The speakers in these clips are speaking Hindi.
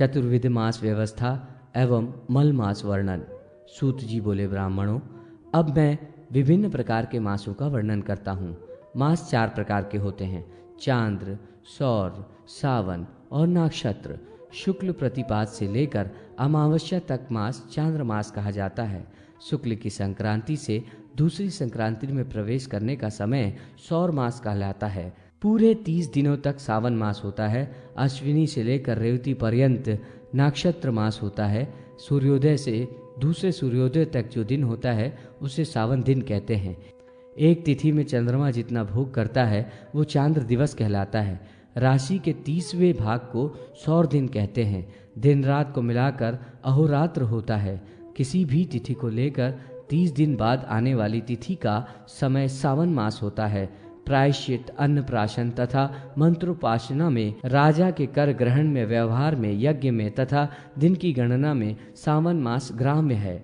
चतुर्विध मास व्यवस्था एवं मल मास वर्णन। सूत जी बोले, ब्राह्मणों, अब मैं विभिन्न प्रकार के मासों का वर्णन करता हूँ। मास 4 प्रकार के होते हैं: चांद्र, सौर, सावन और नक्षत्र। शुक्ल प्रतिपाद से लेकर अमावस्या तक मास चांद्र मास कहा जाता है। शुक्ल की संक्रांति से दूसरी संक्रांति में प्रवेश करने का समय सौर मास कहलाता है। पूरे 30 दिनों तक सावन मास होता है। अश्विनी से लेकर रेवती पर्यंत नक्षत्र मास होता है। सूर्योदय से दूसरे सूर्योदय तक जो दिन होता है उसे सावन दिन कहते हैं। एक तिथि में चंद्रमा जितना भोग करता है वो चांद्र दिवस कहलाता है। राशि के 30वें भाग को सौर दिन कहते हैं। दिन रात को मिलाकर अहोरात्र होता है। किसी भी तिथि को लेकर 30 दिन बाद आने वाली तिथि का समय सावन मास होता है। प्रायश्चित, अन्नप्राशन तथा मंत्रोपासना में, राजा के कर ग्रहण में, व्यवहार में, यज्ञ में तथा दिन की गणना में सावन मास ग्राम्य है।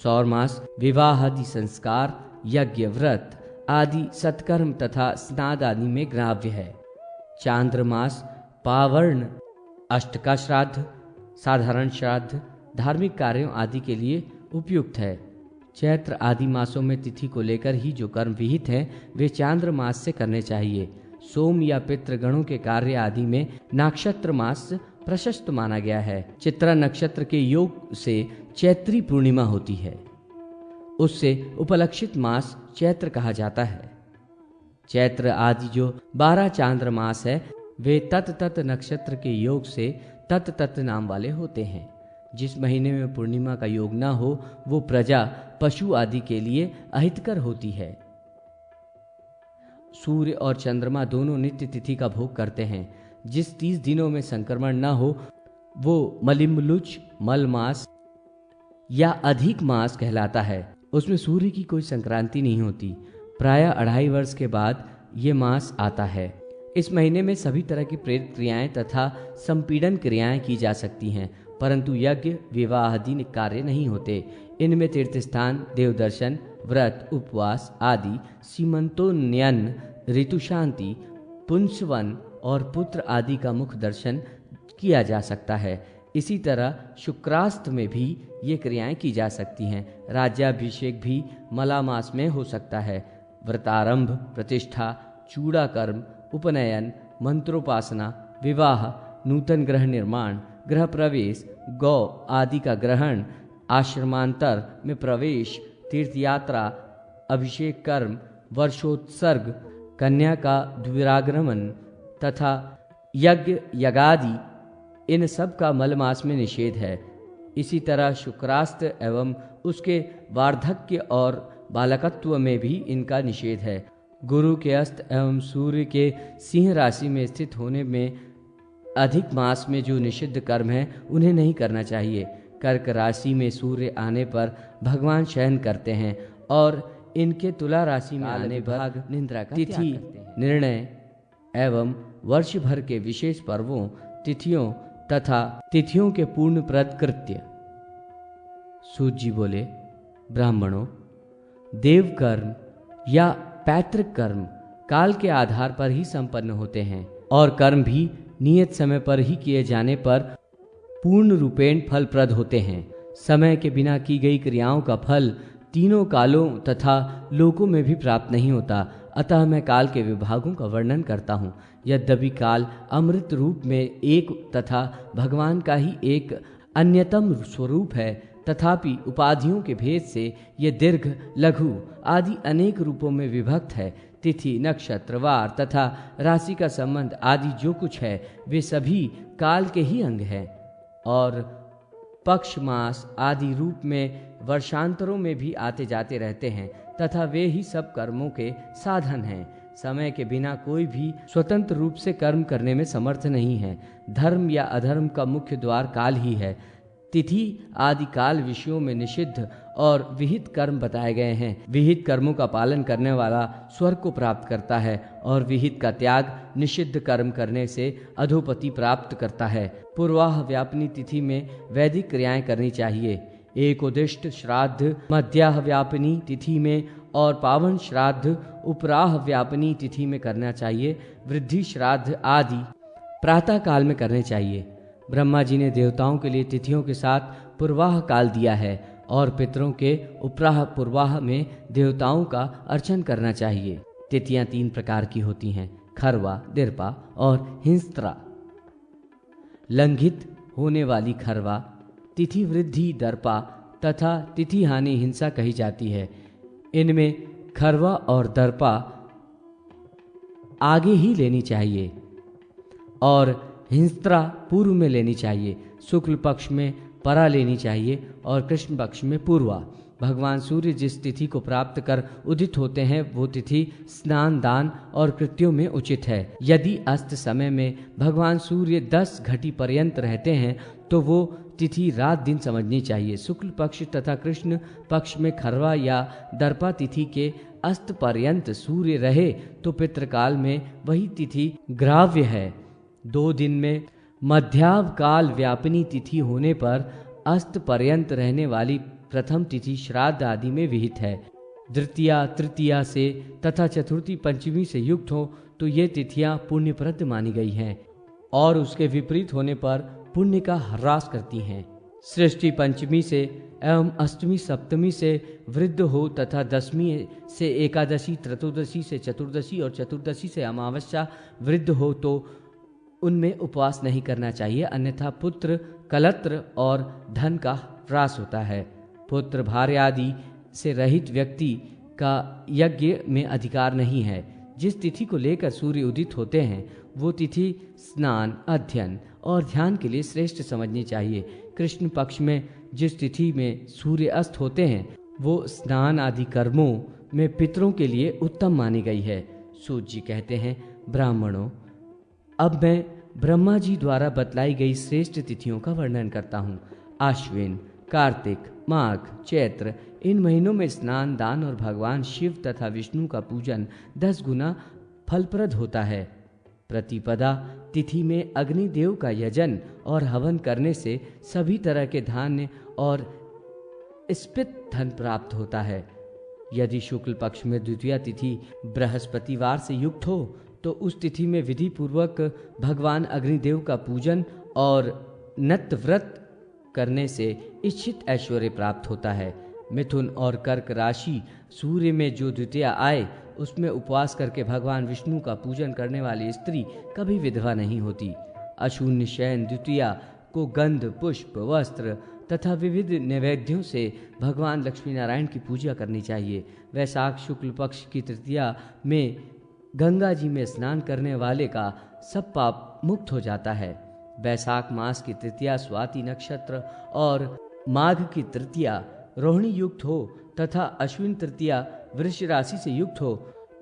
सौर मास विवाह आदि संस्कार, यज्ञ, व्रत आदि सत्कर्म तथा स्नाद आदि में ग्राव्य है। चांद्र मास पावर्ण, अष्टका श्राद्ध, साधारण श्राद्ध, धार्मिक कार्यों आदि के लिए उपयुक्त है। चैत्र आदि मासों में तिथि को लेकर ही जो कर्म विहित हैं वे चांद्र मास से करने चाहिए। सोम या पितृगणों के कार्य आदि में नक्षत्र मास प्रशस्त माना गया है। चित्रा नक्षत्र के योग से चैत्री पूर्णिमा होती है, उससे उपलक्षित मास चैत्र कहा जाता है। चैत्र आदि जो 12 चांद्र मास है वे तत नक्षत्र के योग से तत नाम वाले होते हैं। जिस महीने में पूर्णिमा का योग न हो वो प्रजा, पशु आदि के लिए अहितकर होती है। सूर्य और चंद्रमा दोनों नित्य तिथि का भोग करते हैं। जिस 30 दिनों में संक्रमण न हो वो मलिम्बलुच, मल मास या अधिक मास कहलाता है। उसमें सूर्य की कोई संक्रांति नहीं होती। प्रायः 2.5 वर्ष के बाद ये मास आता है। इस महीने में सभी तरह की प्रेरित क्रियाएं तथा संपीड़न क्रियाएं की जा सकती हैं, परंतु यज्ञ, विवाह आदि कार्य नहीं होते। इनमें तीर्थ स्थान, देवदर्शन, व्रत, उपवास आदि, सीमंतोन्नयन, ऋतु शांति, पुंसवन और पुत्र आदि का मुख दर्शन किया जा सकता है। इसी तरह शुक्रास्त में भी ये क्रियाएं की जा सकती हैं। राज्याभिषेक भी मला मास में हो सकता है। व्रतारंभ, प्रतिष्ठा, चूड़ा कर्म, उपनयन, मंत्रोपासना, विवाह, नूतन गृह निर्माण, गृह प्रवेश, गौ आदि का ग्रहण, आश्रमांतर में प्रवेश, तीर्थ यात्रा, अभिषेक कर्म, वर्षोत्सर्ग, कन्या का द्विरागमन तथा यज्ञ यज्ञादि, इन सब का मल मास में निषेध है। इसी तरह शुक्रास्त एवं उसके वार्धक्य और बालकत्व में भी इनका निषेध है। गुरु के अस्त एवं सूर्य के सिंह राशि में स्थित होने में अधिक मास में जो निषिद्ध कर्म है उन्हें नहीं करना चाहिए। कर्क राशि में सूर्य आने पर भगवान शयन करते हैं और इनके तुला राशि में आने पर निद्रा का तिथि निर्णय एवं वर्ष भर के विशेष पर्वों, तिथियों तथा तिथियों के पूर्ण प्रद कृत्य। सूत जी बोले, ब्राह्मणों, देव कर्म या पैतृक कर्म काल के आधार पर ही संपन्न होते हैं और कर्म भी नियत समय पर ही किए जाने पर पूर्ण रूपेण फलप्रद होते हैं। समय के बिना की गई क्रियाओं का फल तीनों कालों तथा लोकों में भी प्राप्त नहीं होता। अतः मैं काल के विभागों का वर्णन करता हूँ। यद्यपि काल अमृत रूप में एक तथा भगवान का ही एक अन्यतम स्वरूप है, तथापि उपाधियों के भेद से ये दीर्घ, लघु आदि अनेक रूपों में विभक्त है। तिथि, नक्षत्र, वार तथा राशि का संबंध आदि जो कुछ है वे सभी काल के ही अंग हैं और पक्ष, मास आदि रूप में वर्षांतरों में भी आते जाते रहते हैं तथा वे ही सब कर्मों के साधन हैं। समय के बिना कोई भी स्वतंत्र रूप से कर्म करने में समर्थ नहीं है। धर्म या अधर्म का मुख्य द्वार काल ही है। तिथि आदि काल विषयों में निषिद्ध और विहित कर्म बताए गए हैं। विहित कर्मों का पालन करने वाला स्वर्ग को प्राप्त करता है और विहित का त्याग निषिद्ध कर्म करने से अधोपति प्राप्त करता है। पूर्वाह व्यापनी तिथि में वैदिक क्रियाएं करनी चाहिए। एकोदिष्ट श्राद्ध मध्याह व्यापनी तिथि में और पावन श्राद्ध उपराह व्यापनी तिथि में करना चाहिए। वृद्धि श्राद्ध आदि प्रातः काल में करने चाहिए। ब्रह्मा जी ने देवताओं के लिए तिथियों के साथ पूर्वाह काल दिया है और पितरों के उपराह पूर्वाह में देवताओं का अर्चन करना चाहिए। तिथियां 3 प्रकार की होती हैं, खरवा, दिरपा और हिंस्त्रा। लंघित होने वाली खरवा, तिथि वृद्धि दर्पा तथा तिथि हानि हिंसा कही जाती है। इनमें खरवा और दर्पा आगे ही लेनी चाहिए और हिंस्त्रा पूर्व में लेनी चाहिए। शुक्ल पक्ष में परा लेनी चाहिए और कृष्ण पक्ष में पूर्वा। भगवान सूर्य जिस तिथि को प्राप्त कर उदित होते हैं वो तिथि स्नान, दान और कृत्यों में उचित है। यदि अस्त समय में भगवान सूर्य 10 घटी पर्यंत रहते हैं तो वो तिथि रात दिन समझनी चाहिए। शुक्ल पक्ष तथा कृष्ण पक्ष में खरवा या दर्पा तिथि के अस्त पर्यंत सूर्य रहे तो पितृकाल में वही तिथि ग्राव्य है। 2 दिन में मध्यावकाल व्यापिनी तिथि होने पर अस्त पर्यंत रहने वाली प्रथम तिथि श्राद्ध आदि में विहित है। द्वितीया तृतीया से तथा चतुर्थी पंचमी से युक्त हो तो ये तिथियां पुण्यप्रद मानी गई हैं और उसके विपरीत होने पर पुण्य का ह्रास करती हैं। सृष्टि पंचमी से एवं अष्टमी सप्तमी से वृद्ध हो तथा दशमी से एकादशी, त्रयोदशी से चतुर्दशी और चतुर्दशी से अमावस्या वृद्ध हो तो उनमें उपवास नहीं करना चाहिए, अन्यथा पुत्र, कलत्र और धन का ह्रास होता है। पुत्र, भार्य आदि से रहित व्यक्ति का यज्ञ में अधिकार नहीं है। जिस तिथि को लेकर सूर्य उदित होते हैं वो तिथि स्नान, अध्ययन और ध्यान के लिए श्रेष्ठ समझनी चाहिए। कृष्ण पक्ष में जिस तिथि में सूर्य अस्त होते हैं वो स्नान आदि कर्मों में पितरों के लिए उत्तम मानी गई है। सूत जी कहते हैं, ब्राह्मणों, अब मैं ब्रह्मा जी द्वारा बतलाई गई श्रेष्ठ तिथियों का वर्णन करता हूँ। आश्विन, कार्तिक, माघ, चैत्र, इन महीनों में स्नान, दान और भगवान शिव तथा विष्णु का पूजन 10 गुना फलप्रद होता है। प्रतिपदा तिथि में अग्निदेव का यजन और हवन करने से सभी तरह के धान्य और स्पित धन प्राप्त होता है। यदि शुक्ल पक्ष में द्वितीया तिथि बृहस्पतिवार से युक्त हो तो उस तिथि में विधि पूर्वक भगवान अग्निदेव का पूजन और नत व्रत करने से इच्छित ऐश्वर्य प्राप्त होता है। मिथुन और कर्क राशि सूर्य में जो द्वितीया आए उसमें उपवास करके भगवान विष्णु का पूजन करने वाली स्त्री कभी विधवा नहीं होती। अशून्य शयन द्वितीया को गंध, पुष्प, वस्त्र तथा विविध नैवेद्यों से भगवान लक्ष्मी नारायण की पूजा करनी चाहिए। वैशाख शुक्ल पक्ष की तृतीया में गंगा जी में स्नान करने वाले का सब पाप मुक्त हो जाता है। वैशाख मास की तृतीया स्वाति नक्षत्र और माघ की तृतीया रोहिणी युक्त हो तथा अश्विन तृतीया वृष राशि से युक्त हो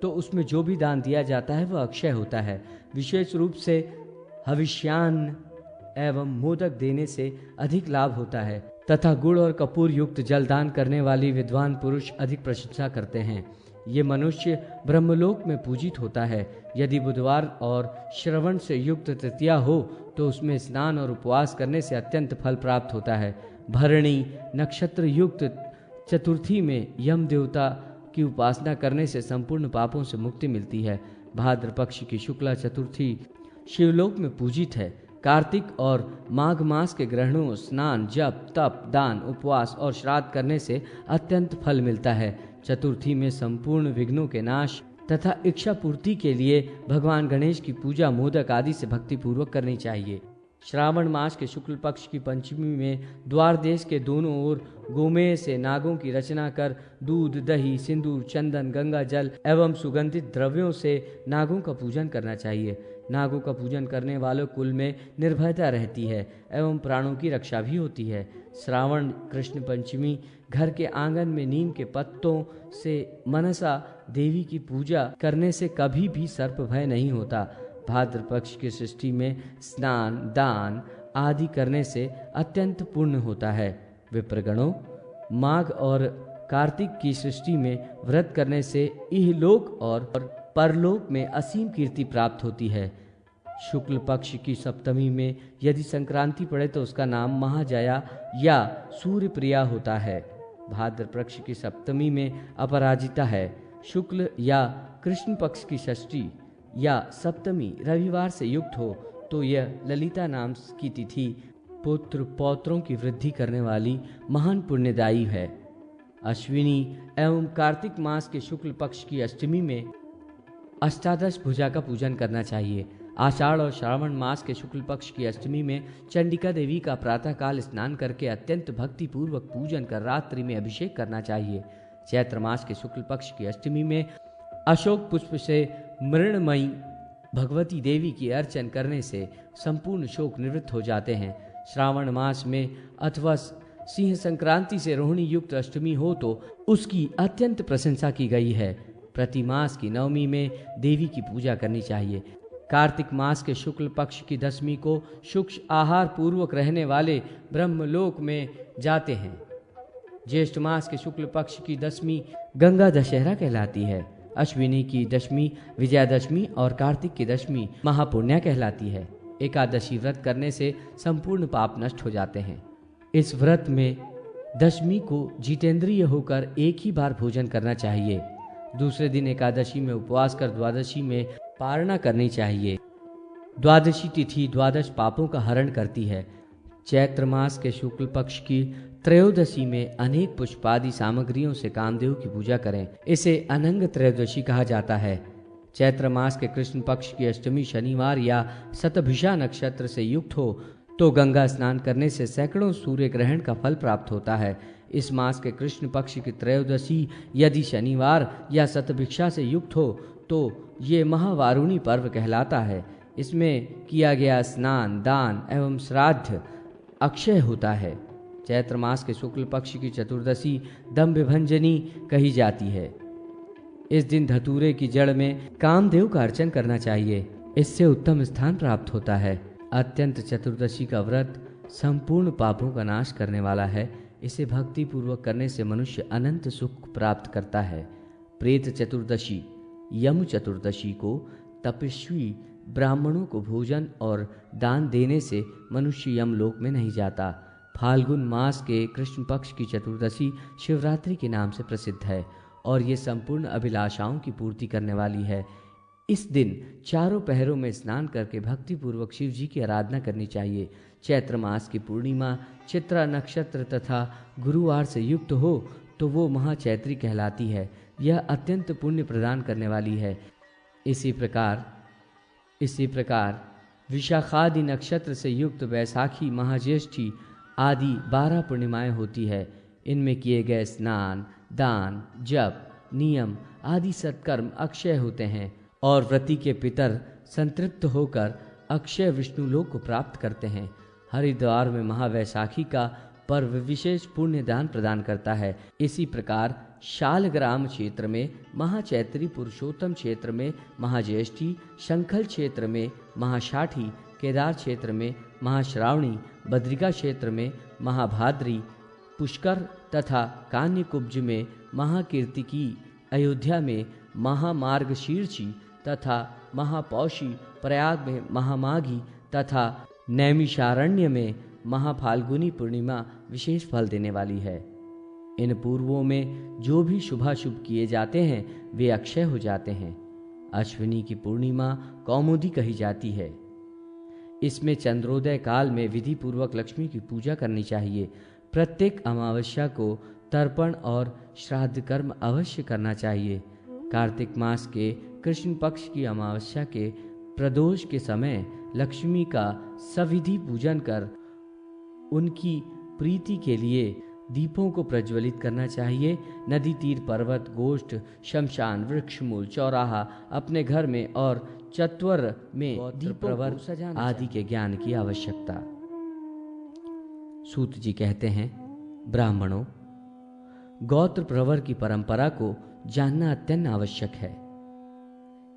तो उसमें जो भी दान दिया जाता है वह अक्षय होता है। विशेष रूप से हविष्यान्न एवं मोदक देने से अधिक लाभ होता है तथा गुड़ और कपूर युक्त जलदान करने वाली विद्वान पुरुष अधिक प्रशंसा करते हैं। ये मनुष्य ब्रह्मलोक में पूजित होता है। यदि बुधवार और श्रवण से युक्त तृतीया हो तो उसमें स्नान और उपवास करने से अत्यंत फल प्राप्त होता है। भरणी नक्षत्र युक्त चतुर्थी में यम देवता की उपासना करने से संपूर्ण पापों से मुक्ति मिलती है। भाद्र पक्ष की शुक्ला चतुर्थी शिवलोक में पूजित है। कार्तिक और माघ मास के ग्रहणों स्नान, जप, तप, दान, उपवास और श्राद्ध करने से अत्यंत फल मिलता है। चतुर्थी में संपूर्ण विघ्नों के नाश तथा इच्छा पूर्ति के लिए भगवान गणेश की पूजा मोदक आदि से भक्ति पूर्वक करनी चाहिए। श्रावण मास के शुक्ल पक्ष की पंचमी में द्वार देश के दोनों ओर गोमेय से नागों की रचना कर दूध, दही, सिंदूर, चंदन, गंगा जल एवं सुगंधित द्रव्यों से नागों का पूजन करना चाहिए। नागों का पूजन करने वालों कुल में निर्भयता रहती है एवं प्राणों की रक्षा भी होती है। श्रावण कृष्ण पंचमी घर के आंगन में नीम के पत्तों से मनसा देवी की पूजा करने से कभी भी सर्प भय नहीं होता। भाद्र पक्ष की सृष्टि में स्नान, दान आदि करने से अत्यंत पुण्य होता है। विप्रगणों, माघ और कार्तिक की सृष्टि में व्रत करने से इहलोक और परलोक में असीम कीर्ति प्राप्त होती है। शुक्ल पक्ष की सप्तमी में यदि संक्रांति पड़े तो उसका नाम महाजया या सूर्य प्रिया होता है। भाद्र पक्ष की सप्तमी में अपराजिता है। शुक्ल या कृष्ण पक्ष की षष्ठी या सप्तमी रविवार से युक्त हो तो यह ललिता नाम की तिथि पुत्र पौत्रों की वृद्धि करने वाली महान पुण्यदायी है। अश्विनी एवं कार्तिक मास के शुक्ल पक्ष की अष्टमी में अष्टादश भुजा का पूजन करना चाहिए। आषाढ़ और श्रावण मास के शुक्ल पक्ष की अष्टमी में चंडिका देवी का प्रातःकाल स्नान करके अत्यंत भक्ति पूर्वक पूजन कर रात्रि में अभिषेक करना चाहिए। चैत्र मास के शुक्ल पक्ष की अष्टमी में अशोक पुष्प से मृणमयी भगवती देवी की अर्चन करने से संपूर्ण शोक निवृत्त हो जाते हैं। श्रावण मास में अथवा सिंह संक्रांति से रोहिणी युक्त अष्टमी हो तो उसकी अत्यंत प्रशंसा की गई है। प्रति मास की नवमी में देवी की पूजा करनी चाहिए। कार्तिक मास के शुक्ल पक्ष की दशमी को शुक्ष आहार पूर्वक रहने वाले ब्रह्मलोक में जाते हैं। ज्येष्ठ मास के शुक्ल पक्ष की दशमी गंगा दशहरा कहलाती है। अश्विनी की दशमी विजयादशमी और कार्तिक की दशमी महापुण्य कहलाती है। एकादशी व्रत करने से संपूर्ण पाप नष्ट हो जाते हैं। इस व्रत में दशमी को जितेंद्रिय होकर एक ही बार भोजन करना चाहिए। दूसरे दिन एकादशी में उपवास कर द्वादशी में पारणा करनी चाहिए। द्वादशी तिथि द्वादश पापों का हरण करती है। चैत्र मास के शुक्ल पक्ष की त्रयोदशी में अनेक पुष्पादि सामग्रियों से कामदेव की पूजा करें। इसे अनंग त्रयोदशी कहा जाता है। चैत्र मास के कृष्ण पक्ष की अष्टमी शनिवार या शतभिषा नक्षत्र से युक्त हो तो गंगा स्नान करने से सैकड़ों सूर्य ग्रहण का फल प्राप्त होता है। इस मास के कृष्ण पक्ष की त्रयोदशी यदि शनिवार या शतभिषा से युक्त हो तो ये महावारुणी पर्व कहलाता है। इसमें किया गया स्नान दान एवं श्राद्ध अक्षय होता है। चैत्र मास के शुक्ल पक्ष की चतुर्दशी दंभभंजनी कही जाती है। इस दिन धतूरे की जड़ में कामदेव का अर्चन करना चाहिए। इससे उत्तम स्थान प्राप्त होता है। अत्यंत चतुर्दशी का व्रत संपूर्ण पापों का नाश करने वाला है। इसे भक्ति पूर्वक करने से मनुष्य अनंत सुख प्राप्त करता है। प्रेत चतुर्दशी यम चतुर्दशी को तपस्वी ब्राह्मणों को भोजन और दान देने से मनुष्य यमलोक में नहीं जाता। फाल्गुन मास के कृष्ण पक्ष की चतुर्दशी शिवरात्रि के नाम से प्रसिद्ध है और ये संपूर्ण अभिलाषाओं की पूर्ति करने वाली है। इस दिन चारों पहरों में स्नान करके भक्ति पूर्वक शिव जी की आराधना करनी चाहिए। चैत्र मास की पूर्णिमा चित्रा नक्षत्र तथा गुरुवार से युक्त हो तो वो महाचैत्री कहलाती है। यह अत्यंत पुण्य प्रदान करने वाली है। इसी प्रकार विशाखादि नक्षत्र से युक्त वैशाखी महाज्येष्ठी आदि 12 पूर्णिमाएं होती है। इनमें किए गए स्नान दान जप नियम आदि सत्कर्म अक्षय होते हैं और व्रती के पितर संतृप्त होकर अक्षय विष्णुलोक को प्राप्त करते हैं। हरिद्वार में महावैशाखी का पर्व विशेष पुण्य दान प्रदान करता है। इसी प्रकार शालग्राम क्षेत्र में महाचैत्री, पुरुषोत्तम क्षेत्र में महाज्येष्ठी, शंखल क्षेत्र में महाषाठी, केदार क्षेत्र में महाश्रावणी, बद्रिका क्षेत्र में महाभाद्री, पुष्कर तथा कान्यकुब्ज में महाकीर्तिकी, अयोध्या में महामार्गशीर्षी तथा महापौषी, प्रयाग में महामाघी तथा नैमिषारण्य में महाफाल्गुनी पूर्णिमा विशेष फल देने वाली है। इन पूर्वों में जो भी शुभाशुभ किए जाते हैं वे अक्षय हो जाते हैं। अश्विनी की पूर्णिमा कौमुदी कही जाती है। इसमें चंद्रोदय काल में विधि पूर्वक लक्ष्मी की पूजा करनी चाहिए। प्रत्येक अमावस्या को तर्पण और श्राद्ध कर्म अवश्य करना चाहिए। कार्तिक मास के कृष्ण पक्ष की अमावस्या के प्रदोष के समय लक्ष्मी का सविधि पूजन कर उनकी प्रीति के लिए दीपों को प्रज्वलित करना चाहिए। नदी तीर, पर्वत, गोष्ठ, शमशान, वृक्ष मूल, चौराहा, अपने घर में और चत्वर में दीप प्रवर आदि के ज्ञान की आवश्यकता। सूत जी कहते हैं, ब्राह्मणों, गोत्र प्रवर की परंपरा को जानना अत्यंत आवश्यक है।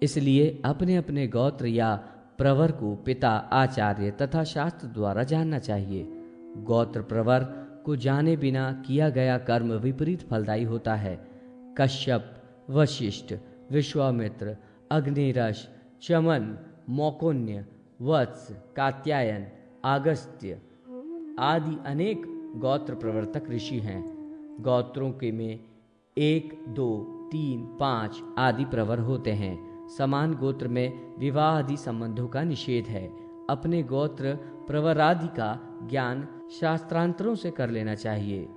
इसलिए अपने अपने गोत्र या प्रवर को पिता, आचार्य तथा शास्त्र द्वारा जानना चाहिए। गोत्र प्रवर को जाने बिना किया गया कर्म विपरीत फलदायी होता है। कश्यप, वशिष्ठ, विश्वामित्र, अग्निरस, चमन, मौकोन्य, वत्स, कात्यायन, आगस्त्य आदि अनेक गोत्र प्रवर्तक ऋषि हैं। गोत्रों के में 1, 2, 3, 5 आदि प्रवर होते हैं। समान गोत्र में विवाह आदि संबंधों का निषेध है। अपने गोत्र प्रवरादि का ज्ञान शास्त्रांतरों से कर लेना चाहिए।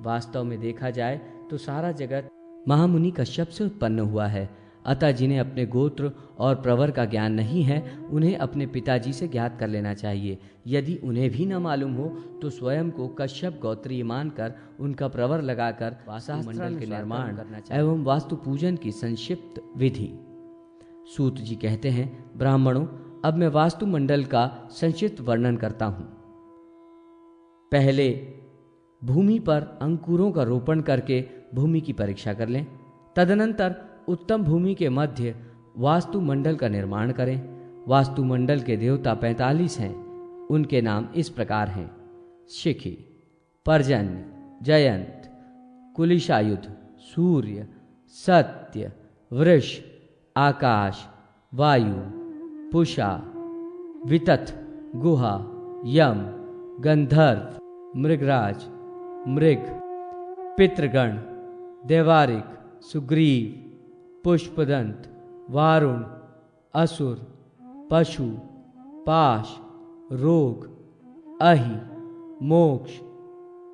वास्तव में देखा जाए तो सारा जगत महामुनि कश्यप से उत्पन्न हुआ है, अतः जिन्हें अपने गोत्र और प्रवर का ज्ञान नहीं है उन्हें अपने पिताजी से ज्ञात कर लेना चाहिए। यदि उन्हें भी न मालूम हो तो स्वयं को कश्यप गोत्रीय मानकर उनका प्रवर लगाकर वास्तुमंडल के निर्माण एवं वास्तु पूजन की संक्षिप्त विधि। सूत जी कहते हैं, ब्राह्मणों, अब मैं वास्तुमंडल का संक्षिप्त वर्णन करता हूँ। पहले भूमि पर अंकुरों का रोपण करके भूमि की परीक्षा कर लें। तदनंतर उत्तम भूमि के मध्य वास्तुमंडल का निर्माण करें। वास्तुमंडल के देवता 45 हैं। उनके नाम इस प्रकार हैं: शिखी, पर्जन्य, जयंत, कुलिशायुध, सूर्य, सत्य, वृष, आकाश, वायु, पुषा, वितथ, गुहा, यम, गंधर्व, मृगराज, मृग, पितृगण, देवारिक, सुग्रीव, पुष्पदंत, वारुण, असुर, पशु, पाश, रोग, अहि, मोक्ष,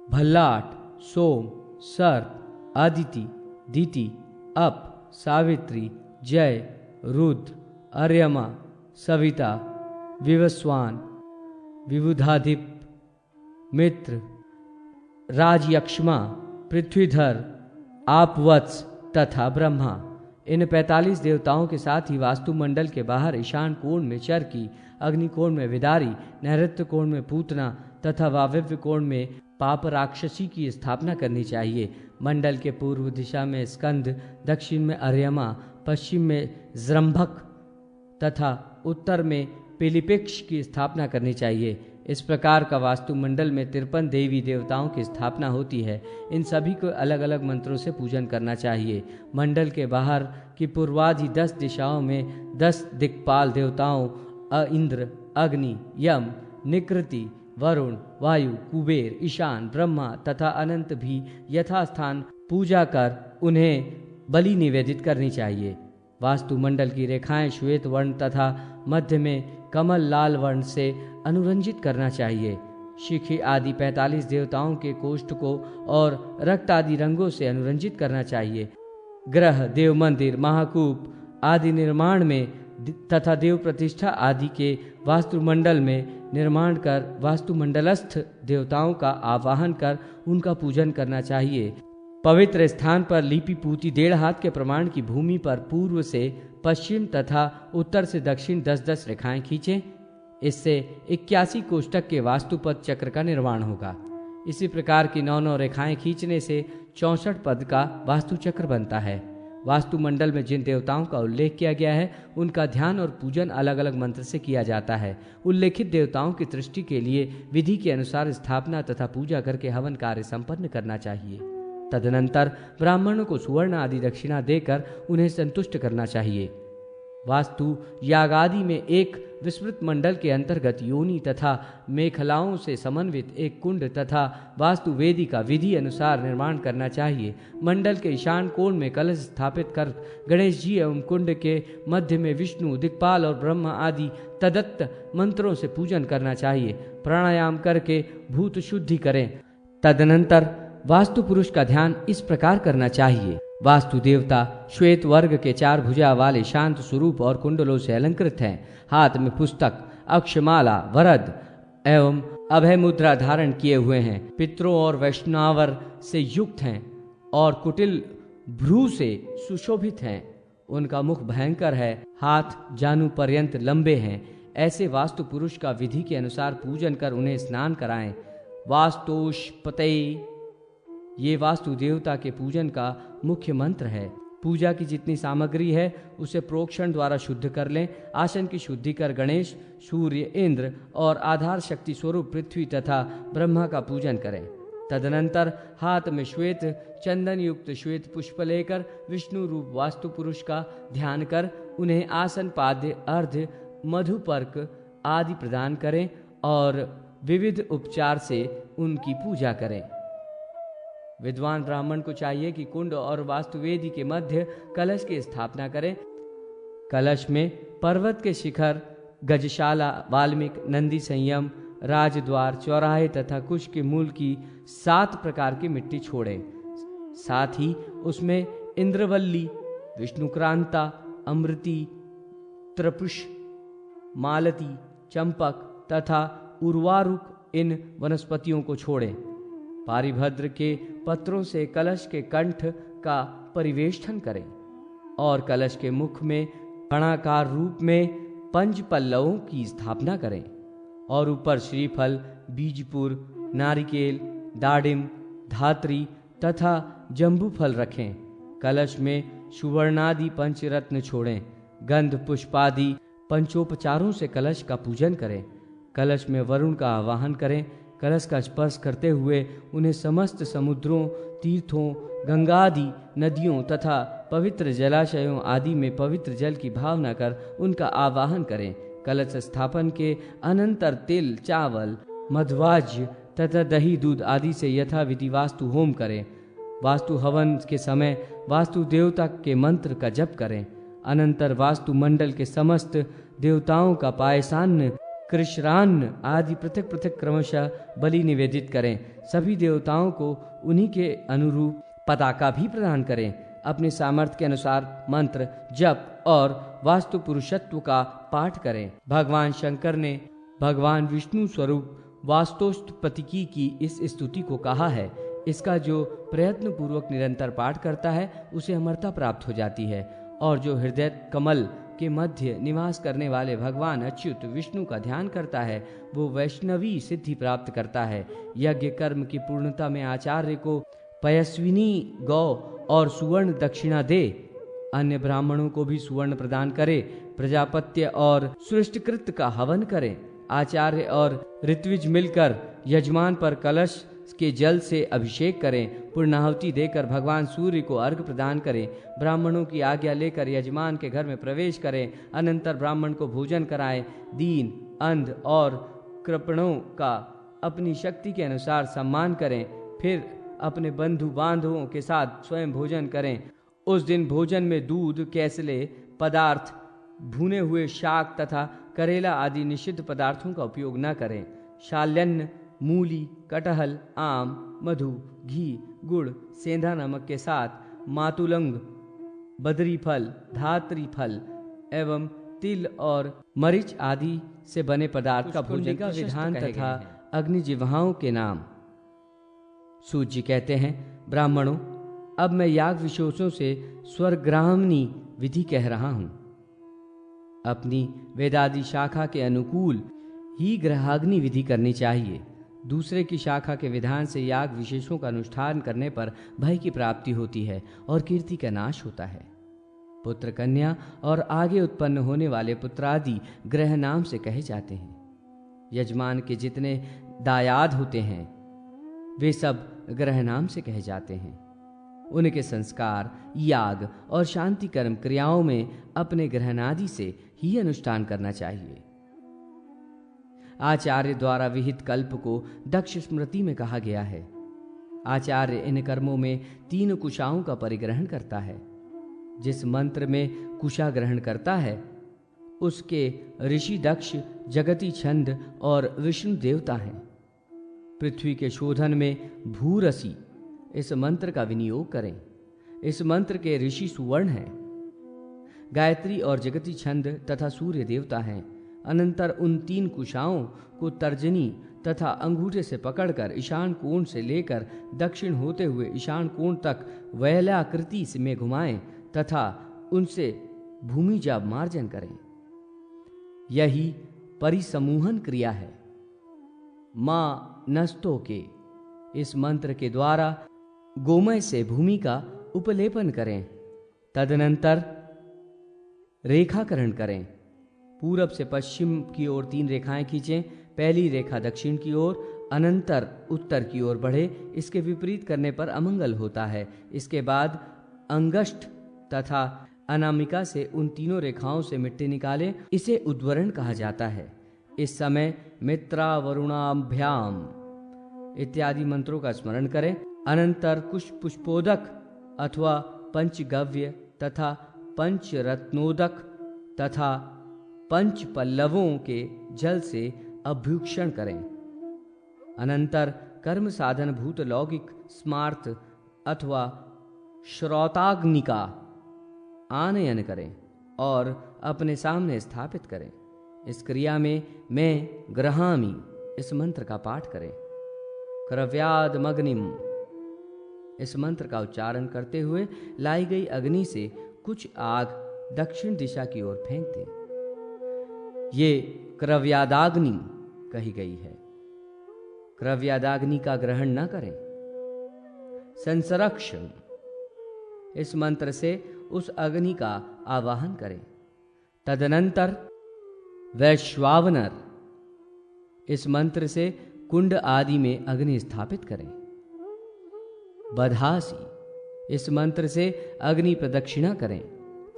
भल्लाट, सोम, सर्प, अदिति, दिति, अप, सावित्री, जय, रुद्र, अर्यमा, सविता, विवस्वान, विबुधाधिप, मित्र, राजयक्ष्मा, पृथ्वीधर, आपवत्स तथा ब्रह्मा। इन 45 देवताओं के साथ ही वास्तुमंडल के बाहर ईशान कोण में चरकी, अग्निकोण में विदारी, नैऋत्य कोण में पूतना तथा वायव्य कोण में पाप राक्षसी की स्थापना करनी चाहिए। मंडल के पूर्व दिशा में स्कंद, दक्षिण में अर्यमा, पश्चिम में जृंभक तथा उत्तर में पिलिपिक्ष की स्थापना करनी चाहिए। इस प्रकार का वास्तुमंडल में 53 देवी देवताओं की स्थापना होती है। इन सभी को अलग अलग मंत्रों से पूजन करना चाहिए। मंडल के बाहर की पूर्वाधि 10 दिशाओं में 10 दिक्पाल देवताओं इंद्र, अग्नि, यम, निकृति, वरुण, वायु, कुबेर, ईशान, ब्रह्मा तथा अनंत भी यथास्थान पूजा कर उन्हें बलि निवेदित करनी चाहिए। वास्तुमंडल की रेखाएं श्वेत वर्ण तथा मध्य में कमल लाल वर्ण से अनुरंजित करना चाहिए। शिखी आदि 45 देवताओं के कोष्ठ को और रक्त आदि रंगों से अनुरंजित करना चाहिए। ग्रह, देव मंदिर, महाकूप आदि निर्माण में तथा देव प्रतिष्ठा आदि के वास्तुमंडल में निर्माण कर वास्तुमंडलस्थ देवताओं का आवाहन कर उनका पूजन करना चाहिए। पवित्र स्थान पर लिपि पूती 1.5 हाथ के प्रमाण की भूमि पर पूर्व से पश्चिम तथा उत्तर से दक्षिण 10-10 रेखाएं खींचें। इससे 81 कोष्ठक के वास्तुपद चक्र का निर्माण होगा। इसी प्रकार की 9-9 रेखाएं खींचने से 64 पद का वास्तुचक्र बनता है। वास्तुमंडल में जिन देवताओं का उल्लेख किया गया है उनका ध्यान और पूजन अलग अलग मंत्र से किया जाता है। उल्लेखित देवताओं की दृष्टि के लिए विधि के अनुसार स्थापना तथा पूजा करके हवन कार्य संपन्न करना चाहिए। तदनंतर ब्राह्मणों को सुवर्ण आदि दक्षिणा देकर उन्हें संतुष्ट करना चाहिए। वास्तु यागादि में एक विस्तृत मंडल के अंतर्गत योनि तथा मेखलाओं से समन्वित एक कुंड तथा वास्तु वेदी का विधि अनुसार निर्माण करना चाहिए। मंडल के ईशान कोण में कलश स्थापित कर गणेश जी एवं कुंड के मध्य में विष्णु, दिक्पाल और ब्रह्मा आदि तदत्त मंत्रों से पूजन करना चाहिए। प्राणायाम करके भूत शुद्धि करें। तदनंतर वास्तु पुरुष का ध्यान इस प्रकार करना चाहिए: वास्तु देवता श्वेत वर्ग के 4 भुजा वाले शांत स्वरूप और कुंडलों से अलंकृत हैं। हाथ में पुस्तक, अक्षमाला, वरद एवं अभय मुद्रा धारण किए हुए हैं। पितरों और वैष्णवर से युक्त हैं और कुटिल भ्रू से सुशोभित हैं। उनका मुख भयंकर है, हाथ जानु पर्यंत लंबे हैं। ऐसे वास्तु पुरुष का विधि के अनुसार पूजन कर उन्हें स्नान कराएं। वास्तुष्पते ये वास्तु देवता के पूजन का मुख्य मंत्र है। पूजा की जितनी सामग्री है उसे प्रोक्षण द्वारा शुद्ध कर लें। आसन की शुद्धि कर गणेश, सूर्य, इंद्र और आधार शक्ति स्वरूप पृथ्वी तथा ब्रह्मा का पूजन करें। तदनंतर हाथ में श्वेत चंदन युक्त श्वेत पुष्प लेकर विष्णु रूप वास्तु पुरुष का ध्यान कर उन्हें आसन, पाद्य, अर्घ्य, मधुपर्क आदि प्रदान करें और विविध उपचार से उनकी पूजा करें। विद्वान ब्राह्मण को चाहिए कि कुंड और वास्तुवेदी के मध्य कलश की स्थापना करें। कलश में पर्वत के शिखर गजशाला, वाल्मीकि, नंदी संयम, राजद्वार, चौराहे तथा कुश के मूल की 7 प्रकार की मिट्टी छोड़ें। साथ ही उसमें इंद्रवल्ली, विष्णुक्रांता, अमृति, त्रपुष, मालती, चंपक तथा उर्वारुक इन वनस्पतियों को छोड़ें। पारिभद्र के पत्रों से कलश के कंठ का परिवेष्टन करें और कलश के मुख में कणाकार रूप में 5 पल्लवों की स्थापना करें और ऊपर श्रीफल, बीजपुर, नारिकेल, दाडिम, धात्री तथा जम्बू फल रखें। कलश में सुवर्णादि 5 रत्न छोड़ें। गंध पुष्पादि पंचोपचारों से कलश का पूजन करें। कलश में वरुण का आवाहन करें। कलश का स्पर्श करते हुए उन्हें समस्त समुद्रों, तीर्थों, गंगा आदि नदियों तथा पवित्र जलाशयों आदि में पवित्र जल की भावना कर उनका आवाहन करें। कलश स्थापन के अनंतर तिल, चावल, मध्वाज्य तथा दही, दूध आदि से यथाविधि वास्तु होम करें। वास्तु हवन के समय वास्तु देवता के मंत्र का जप करें। अनंतर वास्तु मंडल के समस्त देवताओं का पायसान्न, कृष्णान्न आदि पृथक पृथक क्रमशः बलि निवेदित करें। सभी देवताओं को उन्हीं के अनुरूप पताका भी प्रदान करें। अपने सामर्थ्य के अनुसार मंत्र, जप और वास्तु पुरुषत्व का पाठ करें। भगवान शंकर ने भगवान विष्णु स्वरूप वास्तुस्तुपतिकी की इस स्तुति को कहा है। इसका जो प्रयत्न पूर्वक निरंतर पाठ करता है उसे अमरता प्राप्त हो जाती है, और जो हृदय कमल के मध्य निवास करने वाले भगवान अच्युत विष्णु का ध्यान करता है वो वैष्णवी सिद्धि प्राप्त करता है। यज्ञ कर्म की पूर्णता में आचार्य को पयस्विनी गौ और सुवर्ण दक्षिणा दे। अन्य ब्राह्मणों को भी सुवर्ण प्रदान करे। प्रजापत्य और सृष्टिकृत का हवन करें। आचार्य और ऋत्विज मिलकर यजमान पर कलश के जल से अभिषेक करें। पूर्णाहुति देकर भगवान सूर्य को अर्घ्य प्रदान करें। ब्राह्मणों की आज्ञा लेकर यजमान के घर में प्रवेश करें। अनंतर ब्राह्मण को भोजन कराएं। दीन, अंध और कृपणों का अपनी शक्ति के अनुसार सम्मान करें। फिर अपने बंधु बांधवों के साथ स्वयं भोजन करें। उस दिन भोजन में दूध, केसले पदार्थ, भुने हुए शाक तथा करेला आदि निषिद्ध पदार्थों का उपयोग न करें। शाल्यन्न, मूली, कटहल, आम, मधु, घी, गुड़, सेंधा नमक के साथ मातुलंग, बदरी फल, धात्री फल एवं तिल और मरीच आदि से बने पदार्थ का भोजन का विधान तथा अग्नि जिह्वाओं के नाम। सूत जी कहते हैं, ब्राह्मणों, अब मैं याग विशेषों से स्वर्ग्रामनी विधि कह रहा हूं। अपनी वेदादि शाखा के अनुकूल ही ग्रहाग्नि विधि करनी चाहिए। दूसरे की शाखा के विधान से याग विशेषों का अनुष्ठान करने पर भय की प्राप्ति होती है और कीर्ति का नाश होता है। पुत्र, कन्या और आगे उत्पन्न होने वाले पुत्रादि ग्रह नाम से कहे जाते हैं। यजमान के जितने दायाद होते हैं वे सब ग्रह नाम से कहे जाते हैं। उनके संस्कार, याग और शांति कर्म क्रियाओं में अपने ग्रहणादि से ही अनुष्ठान करना चाहिए। आचार्य द्वारा विहित कल्प को दक्ष स्मृति में कहा गया है। आचार्य इन कर्मों में 3 कुशाओं का परिग्रहण करता है। जिस मंत्र में कुशा ग्रहण करता है उसके ऋषि दक्ष, जगती छंद और विष्णु देवता हैं। पृथ्वी के शोधन में भूरसी इस मंत्र का विनियोग करें। इस मंत्र के ऋषि सुवर्ण हैं। गायत्री और जगती छंद तथा सूर्य देवता हैं। अनंतर उन 3 कुशाओं को तर्जनी तथा अंगूठे से पकड़कर ईशान कोण से लेकर दक्षिण होते हुए ईशान कोण तक वैलाकृति में घुमाएं तथा उनसे भूमिजा मार्जन करें। यही परिसमूहन क्रिया है। मां नस्तों के इस मंत्र के द्वारा गोमय से भूमि का उपलेपन करें। तदनंतर रेखाकरण करें। पूरब से पश्चिम की ओर 3 रेखाएं खींचें। पहली रेखा दक्षिण की ओर, अनंतर उत्तर की ओर बढ़े। इसके विपरीत करने पर अमंगल होता है। इसके बाद अंगष्ठ तथा अनामिका से उन 3 रेखाओं से मिट्टी निकालें। इसे उद्वरण कहा जाता है। इस समय मित्रा वरुणाभ्याम इत्यादि मंत्रों का स्मरण करें। अनंतर कुश पुष्पोदक अथवा पंचगव्य तथा पंचरत्नोदक तथा पंच पल्लवों के जल से अभ्यूक्षण करें। अनंतर कर्म साधन भूत लौकिक स्मार्त अथवा श्रौताग्नि का आनयन करें और अपने सामने स्थापित करें। इस क्रिया में मैं ग्रहामि इस मंत्र का पाठ करें। क्रव्यादमग्निम इस मंत्र का उच्चारण करते हुए लाई गई अग्नि से कुछ आग दक्षिण दिशा की ओर फेंक दें। ये क्रव्यादाग्नि कही गई है। क्रव्यादाग्नि का ग्रहण न करें। संसरक्षण इस मंत्र से उस अग्नि का आवाहन करें। तदनंतर वैश्वावनर इस मंत्र से कुंड आदि में अग्नि स्थापित करें। बधासी इस मंत्र से अग्नि प्रदक्षिणा करें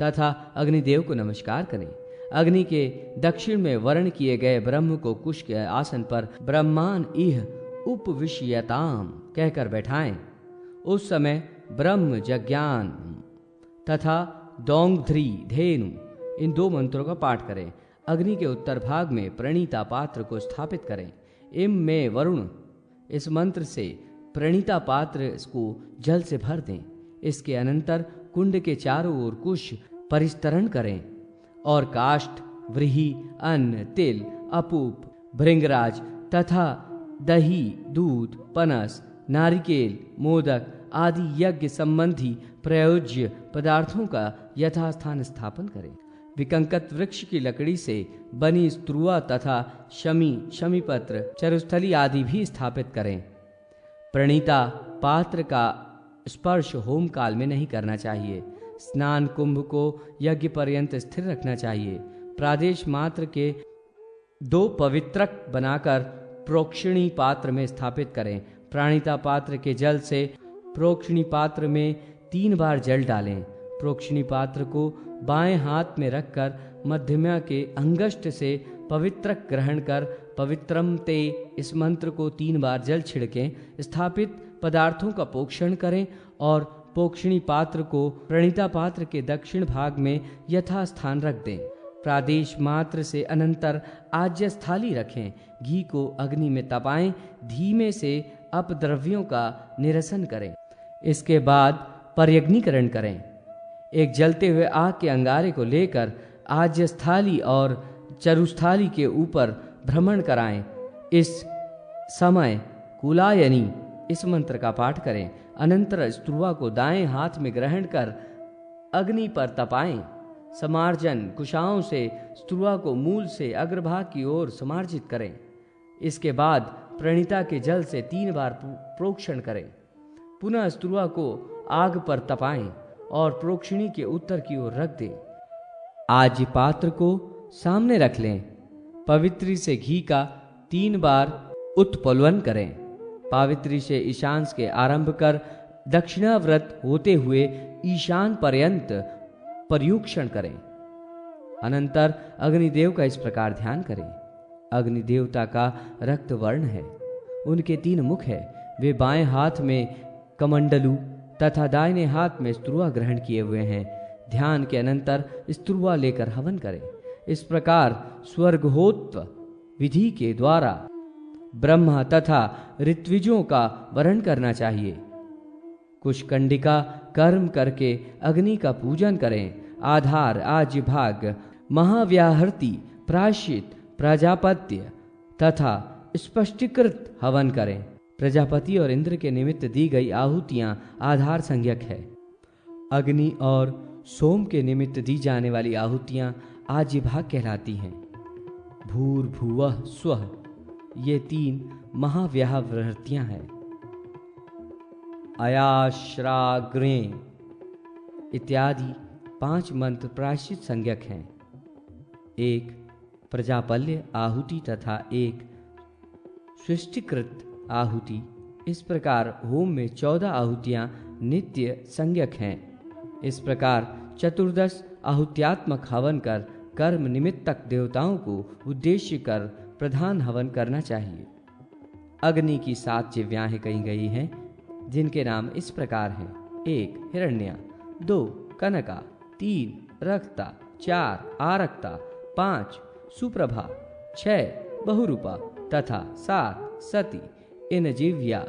तथा अग्निदेव को नमस्कार करें। अग्नि के दक्षिण में वर्ण किए गए ब्रह्म को कुश के आसन पर ब्रह्मान इह उपविश्यताम कहकर बैठाएं। उस समय ब्रह्म जज्ञान तथा दोंगध्री धेनु इन दो मंत्रों का पाठ करें। अग्नि के उत्तर भाग में प्रणीता पात्र को स्थापित करें। इम में वरुण इस मंत्र से प्रणीता पात्र को जल से भर दें। इसके अनंतर कुंड के चारों ओर कुश परिस्तरण करें और काष्ठ, व्रीहि, अन्न, तिल, अपूप, भृंगराज तथा दही, दूध, पनस, नारिकेल, मोदक आदि यज्ञ संबंधी प्रयोज्य पदार्थों का यथास्थान स्थापन करें। विकंकत वृक्ष की लकड़ी से बनी स्त्रुआ तथा शमीपत्र, चरुस्थली आदि भी स्थापित करें। प्रणीता पात्र का स्पर्श होम काल में नहीं करना चाहिए। स्नान कुंभ को यज्ञ पर्यंत स्थिर रखना चाहिए। प्रादेश मात्र के 2 पवित्रक बनाकर प्रोक्षणी पात्र में स्थापित करें। प्राणिता पात्र के जल से प्रोक्षणी पात्र में 3 बार जल डालें। प्रोक्षणी पात्र को बाएं हाथ में रखकर मध्यमा के अंगष्ट से पवित्रक ग्रहण कर पवित्रम ते इस मंत्र को 3 बार जल छिड़कें। स्थापित पदार्थों का पोक्षण करें और पोक्षणी पात्र को प्रणीता पात्र के दक्षिण भाग में यथास्थान रख दें। प्रादेश मात्र से अनंतर आज्य स्थाली रखें। घी को अग्नि में तपाएं। धीमे से अपद्रव्यों का निरसन करें। इसके बाद पर्यग्नीकरण करें। एक जलते हुए आग के अंगारे को लेकर आज्य स्थाली और चरुस्थाली के ऊपर भ्रमण कराएं। इस समय कुलायनी इस मंत्र का पाठ करें। अनंतर स्त्रुआ को दाएं हाथ में ग्रहण कर अग्नि पर तपाएं। समार्जन कुशाओं से स्त्रुआ को मूल से अग्रभाग की ओर समार्जित करें। इसके बाद प्रणीता के जल से 3 बार प्रोक्षण करें। पुनः स्त्रुआ को आग पर तपाएं और प्रोक्षणी के उत्तर की ओर रख दें। आज पात्र को सामने रख लें। पवित्री से घी का 3 बार उत्प्लवन करें। पावित्री से ईशान के आरंभ कर दक्षिणाव्रत होते हुए ईशान पर्यंत पर्युक्षण करें। अनंतर अग्निदेव का इस प्रकार ध्यान करें। अग्निदेवता का रक्त वर्ण है। उनके 3 मुख है। वे बाएं हाथ में कमंडलू तथा दाहिने हाथ में स्त्रुआ ग्रहण किए हुए हैं। ध्यान के अनंतर स्त्रुआ लेकर हवन करें। इस प्रकार स्वर्गहोत्र विधि के द्वारा ब्रह्मा तथा ऋत्विजों का वरण करना चाहिए। कुशकंडिका कर्म करके अग्नि का पूजन करें। आधार, आज्य भाग, महाव्याहृति, प्रायश्चित, प्रजापत्य तथा स्पष्टीकृत हवन करें। प्रजापति और इंद्र के निमित्त दी गई आहुतियां आधार संज्ञक है। अग्नि और सोम के निमित्त दी जाने वाली आहुतियां आज्य भाग कहलाती हैं। भूर्भुवः स्वः ये 3 महाव्याहृतियां हैं। अयाश्राग्रे इत्यादि 5 मंत्र प्रायश्चित संज्ञक हैं। 1 प्रजापल्य आहुति तथा 1 सृष्टिकृत आहुति। इस प्रकार होम में 14 आहुतियां नित्य संज्ञक हैं। इस प्रकार 14 आहुत्यात्मक हवन कर कर्म निमित्तक देवताओं को उद्देश्य कर प्रधान हवन करना चाहिए। अग्नि की 7 जिह्वाएं कही गई हैं, जिनके नाम इस प्रकार हैं। 1 हिरण्या, 2 कनका, 3 रक्ता, 4 आरक्ता, 5 सुप्रभा, 6 बहुरूपा तथा 7 सती। इन जीव्या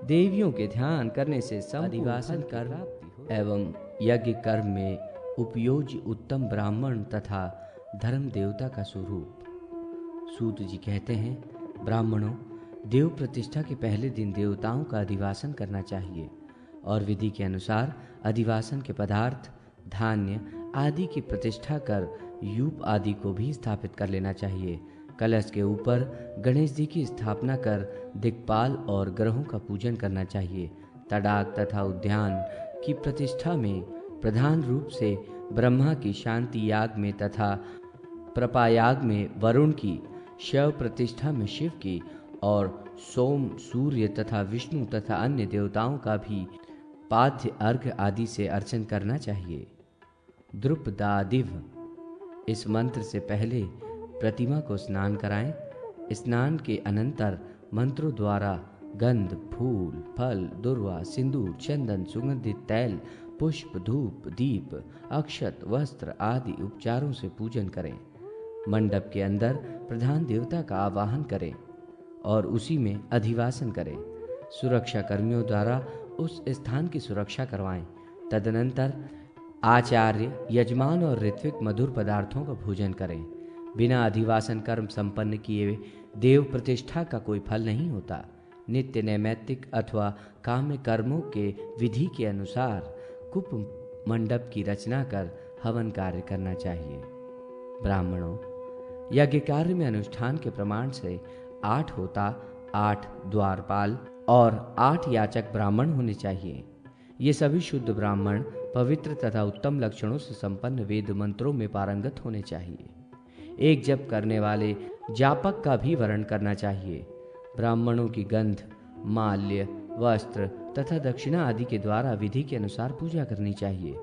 देवियों के ध्यान करने से अधिवासन कर्म एवं यज्ञ कर्म में उपयोज्य उत्तम ब्राह्मण तथा धर्म देवता का स्वरूप। सूत जी कहते हैं, ब्राह्मणों, देव प्रतिष्ठा के पहले दिन देवताओं का अधिवासन करना चाहिए और विधि के अनुसार अधिवासन के पदार्थ, धान्य आदि की प्रतिष्ठा कर यूप आदि को भी स्थापित कर लेना चाहिए। कलश के ऊपर गणेश जी की स्थापना कर दिक्पाल और ग्रहों का पूजन करना चाहिए। तड़ाक तथा उद्यान की प्रतिष्ठा में प्रधान रूप से ब्रह्मा की शांति याग में तथा प्रपायाग में वरुण की, शव प्रतिष्ठा में शिव की और सोम, सूर्य तथा विष्णु तथा अन्य देवताओं का भी पाद्य अर्घ्य आदि से अर्चन करना चाहिए। द्रुपदादिव, इस मंत्र से पहले प्रतिमा को स्नान कराएं। स्नान के अनंतर मंत्रों द्वारा गंध, फूल, फल, दुर्वा, सिंदूर, चंदन, सुगंधित तैल, पुष्प, धूप, दीप, अक्षत, वस्त्र आदि उपचारों से पूजन करें। मंडप के अंदर प्रधान देवता का आवाहन करें और उसी में अधिवासन करें। सुरक्षा कर्मियों द्वारा उस स्थान की सुरक्षा करवाएं। तदनंतर आचार्य, यजमान और ऋत्विक मधुर पदार्थों का भोजन करें। बिना अधिवासन कर्म संपन्न किए देव प्रतिष्ठा का कोई फल नहीं होता। नित्य नैमित्तिक अथवा काम्य कर्मों के विधि के अनुसार कुप मंडप की रचना कर हवन कार्य करना चाहिए। ब्राह्मणों, यज्ञ कार्य में अनुष्ठान के प्रमाण से 8 होता, 8 द्वारपाल और 8 याचक ब्राह्मण होने चाहिए। ये सभी शुद्ध ब्राह्मण पवित्र तथा उत्तम लक्षणों से संपन्न वेद मंत्रों में पारंगत होने चाहिए। एक जप करने वाले जापक का भी वर्ण करना चाहिए। ब्राह्मणों की गंध, माल्य, वस्त्र तथा दक्षिणा आदि के द्वारा विधि के अनुसार पूजा करनी चाहिए।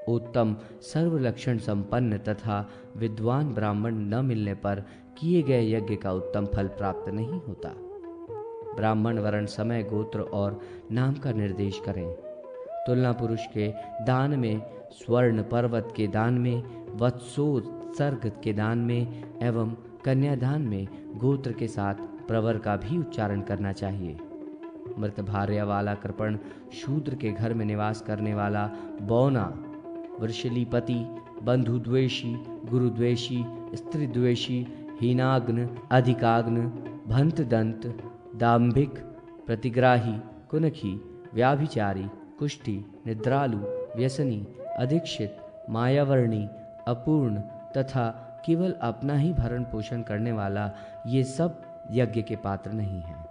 उत्तम सर्व लक्षण संपन्न तथा विद्वान ब्राह्मण न मिलने पर किए गए यज्ञ का उत्तम फल प्राप्त नहीं होता। ब्राह्मण वर्ण, समय, गोत्र और नाम का निर्देश करें। तुलना पुरुष के दान में, स्वर्ण पर्वत के दान में, वत्सोत्सर्ग के दान में एवं कन्यादान में गोत्र के साथ प्रवर का भी उच्चारण करना चाहिए। मृत भार्या वाला कृपण, शूद्र के घर में निवास करने वाला बौना, वृषलीपति, बंधुद्वेषी, गुरुद्वेषी, स्त्रीद्वेषी, हीनाग्न, अधिकाग्न, भंतदंत, दाम्भिक, प्रतिग्राही, कुनखी, व्याभिचारी, कुष्ठी, निद्रालु, व्यसनी, अधीक्षित, मायावर्णी, अपूर्ण तथा केवल अपना ही भरण पोषण करने वाला, ये सब यज्ञ के पात्र नहीं हैं।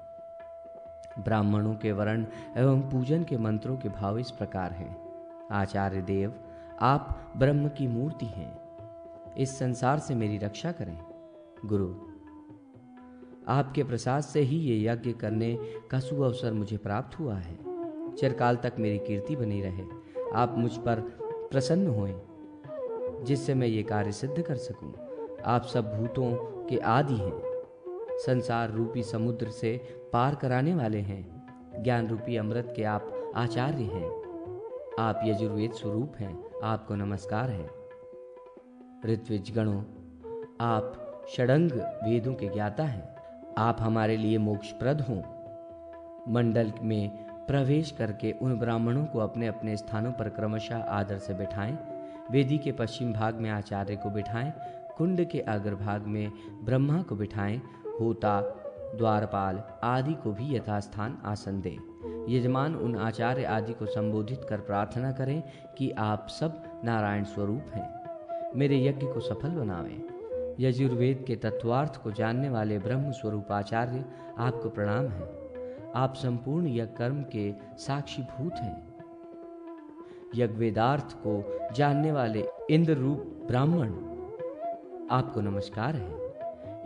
ब्राह्मणों के वर्ण एवं पूजन के मंत्रों के भाव इस प्रकार हैं। आचार्य देव, आप ब्रह्म की मूर्ति हैं, इस संसार से मेरी रक्षा करें। गुरु, आपके प्रसाद से ही ये यज्ञ करने का सुअवसर मुझे प्राप्त हुआ है। चिरकाल तक मेरी कीर्ति बनी रहे। आप मुझ पर प्रसन्न होएं, जिससे मैं ये कार्य सिद्ध कर सकूं। आप सब भूतों के आदि हैं, संसार रूपी समुद्र से पार कराने वाले हैं। ज्ञान रूपी अमृत के आप आचार्य हैं। आप यजुर्वेद स्वरूप हैं, आपको नमस्कार है। ऋत्विज गणों, आप षडंग वेदों के ज्ञाता हैं। आप हमारे लिए मोक्षप्रद हों। मंडल में प्रवेश करके उन ब्राह्मणों को अपने अपने स्थानों पर क्रमशः आदर से बिठाएं। वेदी के पश्चिम भाग में आचार्य को बिठाएं। कुंड के अग्रभाग में ब्रह्मा को बिठाएं। होता, द्वारपाल आदि को भी यथास्थान आसन दें। यजमान उन आचार्य आदि को संबोधित कर प्रार्थना करें कि आप सब नारायण स्वरूप हैं, मेरे यज्ञ को सफल बनावें। यजुर्वेद के तत्वार्थ को जानने वाले ब्रह्म स्वरूप आचार्य, आपको प्रणाम है। आप संपूर्ण यज्ञ कर्म के साक्षीभूत हैं। यज्ञवेदार्थ को जानने वाले इंद्र रूप ब्राह्मण, आपको नमस्कार है।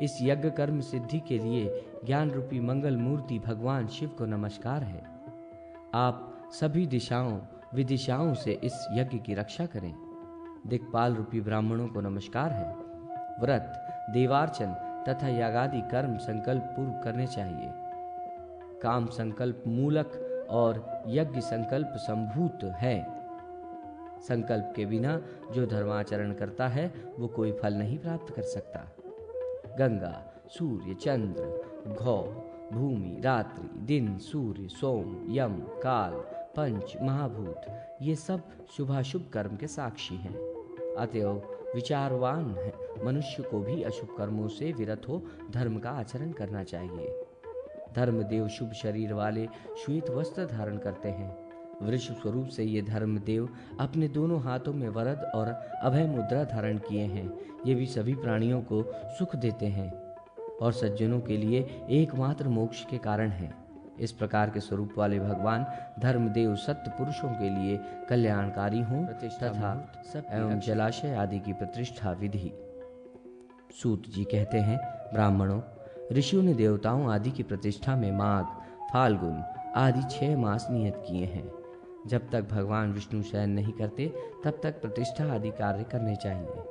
इस यज्ञ कर्म सिद्धि के लिए ज्ञान रूपी मंगल मूर्ति भगवान शिव को नमस्कार है। आप सभी दिशाओं विदिशाओं से इस यज्ञ की रक्षा करें। दिक्पाल रूपी ब्राह्मणों को नमस्कार है। व्रत, देवार्चन तथा यागादि कर्म संकल्प पूर्व करने चाहिए। काम संकल्प मूलक और यज्ञ संकल्प संभूत है। संकल्प के बिना जो धर्माचरण करता है वो कोई फल नहीं प्राप्त कर सकता। गंगा, सूर्य, चंद्र, घौ, भूमि, रात्रि, दिन, सूर्य, सोम, यम, काल, पंच महाभूत, ये सब शुभाशुभ कर्म के साक्षी हैं। अतएव विचारवान है मनुष्य को भी अशुभ कर्मों से विरत हो धर्म का आचरण करना चाहिए। धर्मदेव शुभ शरीर वाले श्वेत वस्त्र धारण करते हैं। वृषभ स्वरूप से ये धर्मदेव अपने दोनों हाथों में वरद और अभय मुद्रा धारण किए हैं। ये भी सभी प्राणियों को सुख देते हैं और सज्जनों के लिए एकमात्र मोक्ष के कारण हैं। इस प्रकार के स्वरूप वाले भगवान धर्मदेव सत्य पुरुषों के लिए कल्याणकारी हों तथा एवं जलाशय आदि की प्रतिष्ठा विधि। सूत जी कहते हैं, ब्राह्मणों, ऋषियों ने देवताओं आदि की प्रतिष्ठा में माघ, फाल्गुन आदि 6 मास नियत किए हैं। जब तक भगवान विष्णु शयन नहीं करते तब तक प्रतिष्ठा आदि कार्य करने चाहिए।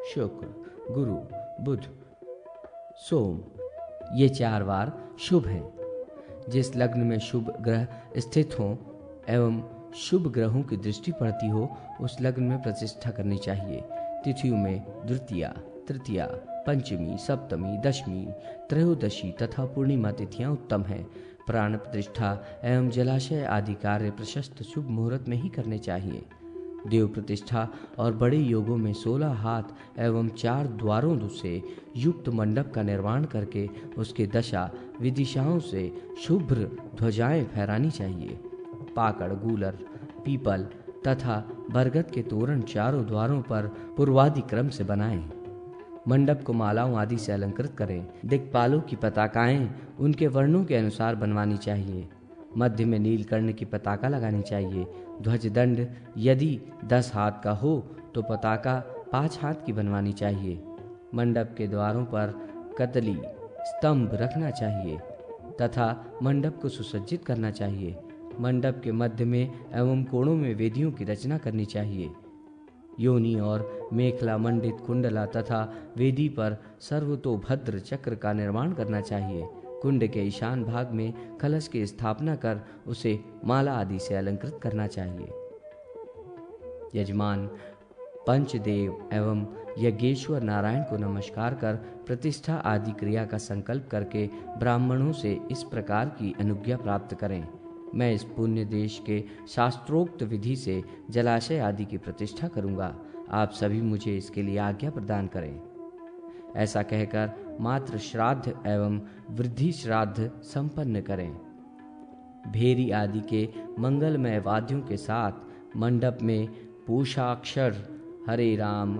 शुक्र, गुरु, बुध, सोम, ये 4 वार शुभ हैं। जिस लग्न में शुभ ग्रह स्थित हों एवं शुभ ग्रहों की दृष्टि पड़ती हो उस लग्न में प्रतिष्ठा करनी चाहिए। तिथियों में द्वितीया, तृतीया, पंचमी, सप्तमी, दशमी, त्रयोदशी तथा पूर्णिमा तिथियां उत्तम हैं। प्राण प्रतिष्ठा एवं जलाशय आदि कार्य प्रशस्त शुभ मुहूर्त में ही करने चाहिए। देव प्रतिष्ठा और बड़े योगों में 16 हाथ एवं 4 द्वारों से युक्त मंडप का निर्माण करके उसके दशा विदिशाओं से शुभ्र ध्वजाएं फहरानी चाहिए। पाकड़, गूलर, पीपल तथा बरगद के तोरण चारों द्वारों पर पूर्वादि क्रम से बनाएं। मंडप को मालाओं आदि से अलंकृत करें। दिक्पालों की पताकाएं उनके वर्णों के अनुसार बनवानी चाहिए। मध्य में नीलकर्ण की पताका लगानी चाहिए। ध्वज दंड यदि 10 हाथ का हो तो पताका 5 हाथ की बनवानी चाहिए। मंडप के द्वारों पर कदली स्तंभ रखना चाहिए तथा मंडप को सुसज्जित करना चाहिए। मंडप के मध्य में एवं कोणों में वेदियों की रचना करनी चाहिए। योनि और मेखला मंडित कुंडला तथा वेदी पर सर्वतोभद्र चक्र का निर्माण करना चाहिए। कुंड के ईशान भाग में कलश की स्थापना कर उसे माला आदि से अलंकृत करना चाहिए। यजमान पंचदेव एवं यज्ञेश्वर नारायण को नमस्कार कर प्रतिष्ठा आदि क्रिया का संकल्प करके ब्राह्मणों से इस प्रकार की अनुज्ञा प्राप्त करें, मैं इस पुण्य देश के शास्त्रोक्त विधि से जलाशय आदि की प्रतिष्ठा करूंगा। आप सभी मुझे इसके लिए आज्ञा प्रदान करें। ऐसा कहकर मात्र श्राद्ध एवं वृद्धि श्राद्ध संपन्न करें। भेरी आदि के मंगलमय वाद्यों के साथ मंडप में पूषाक्षर हरे राम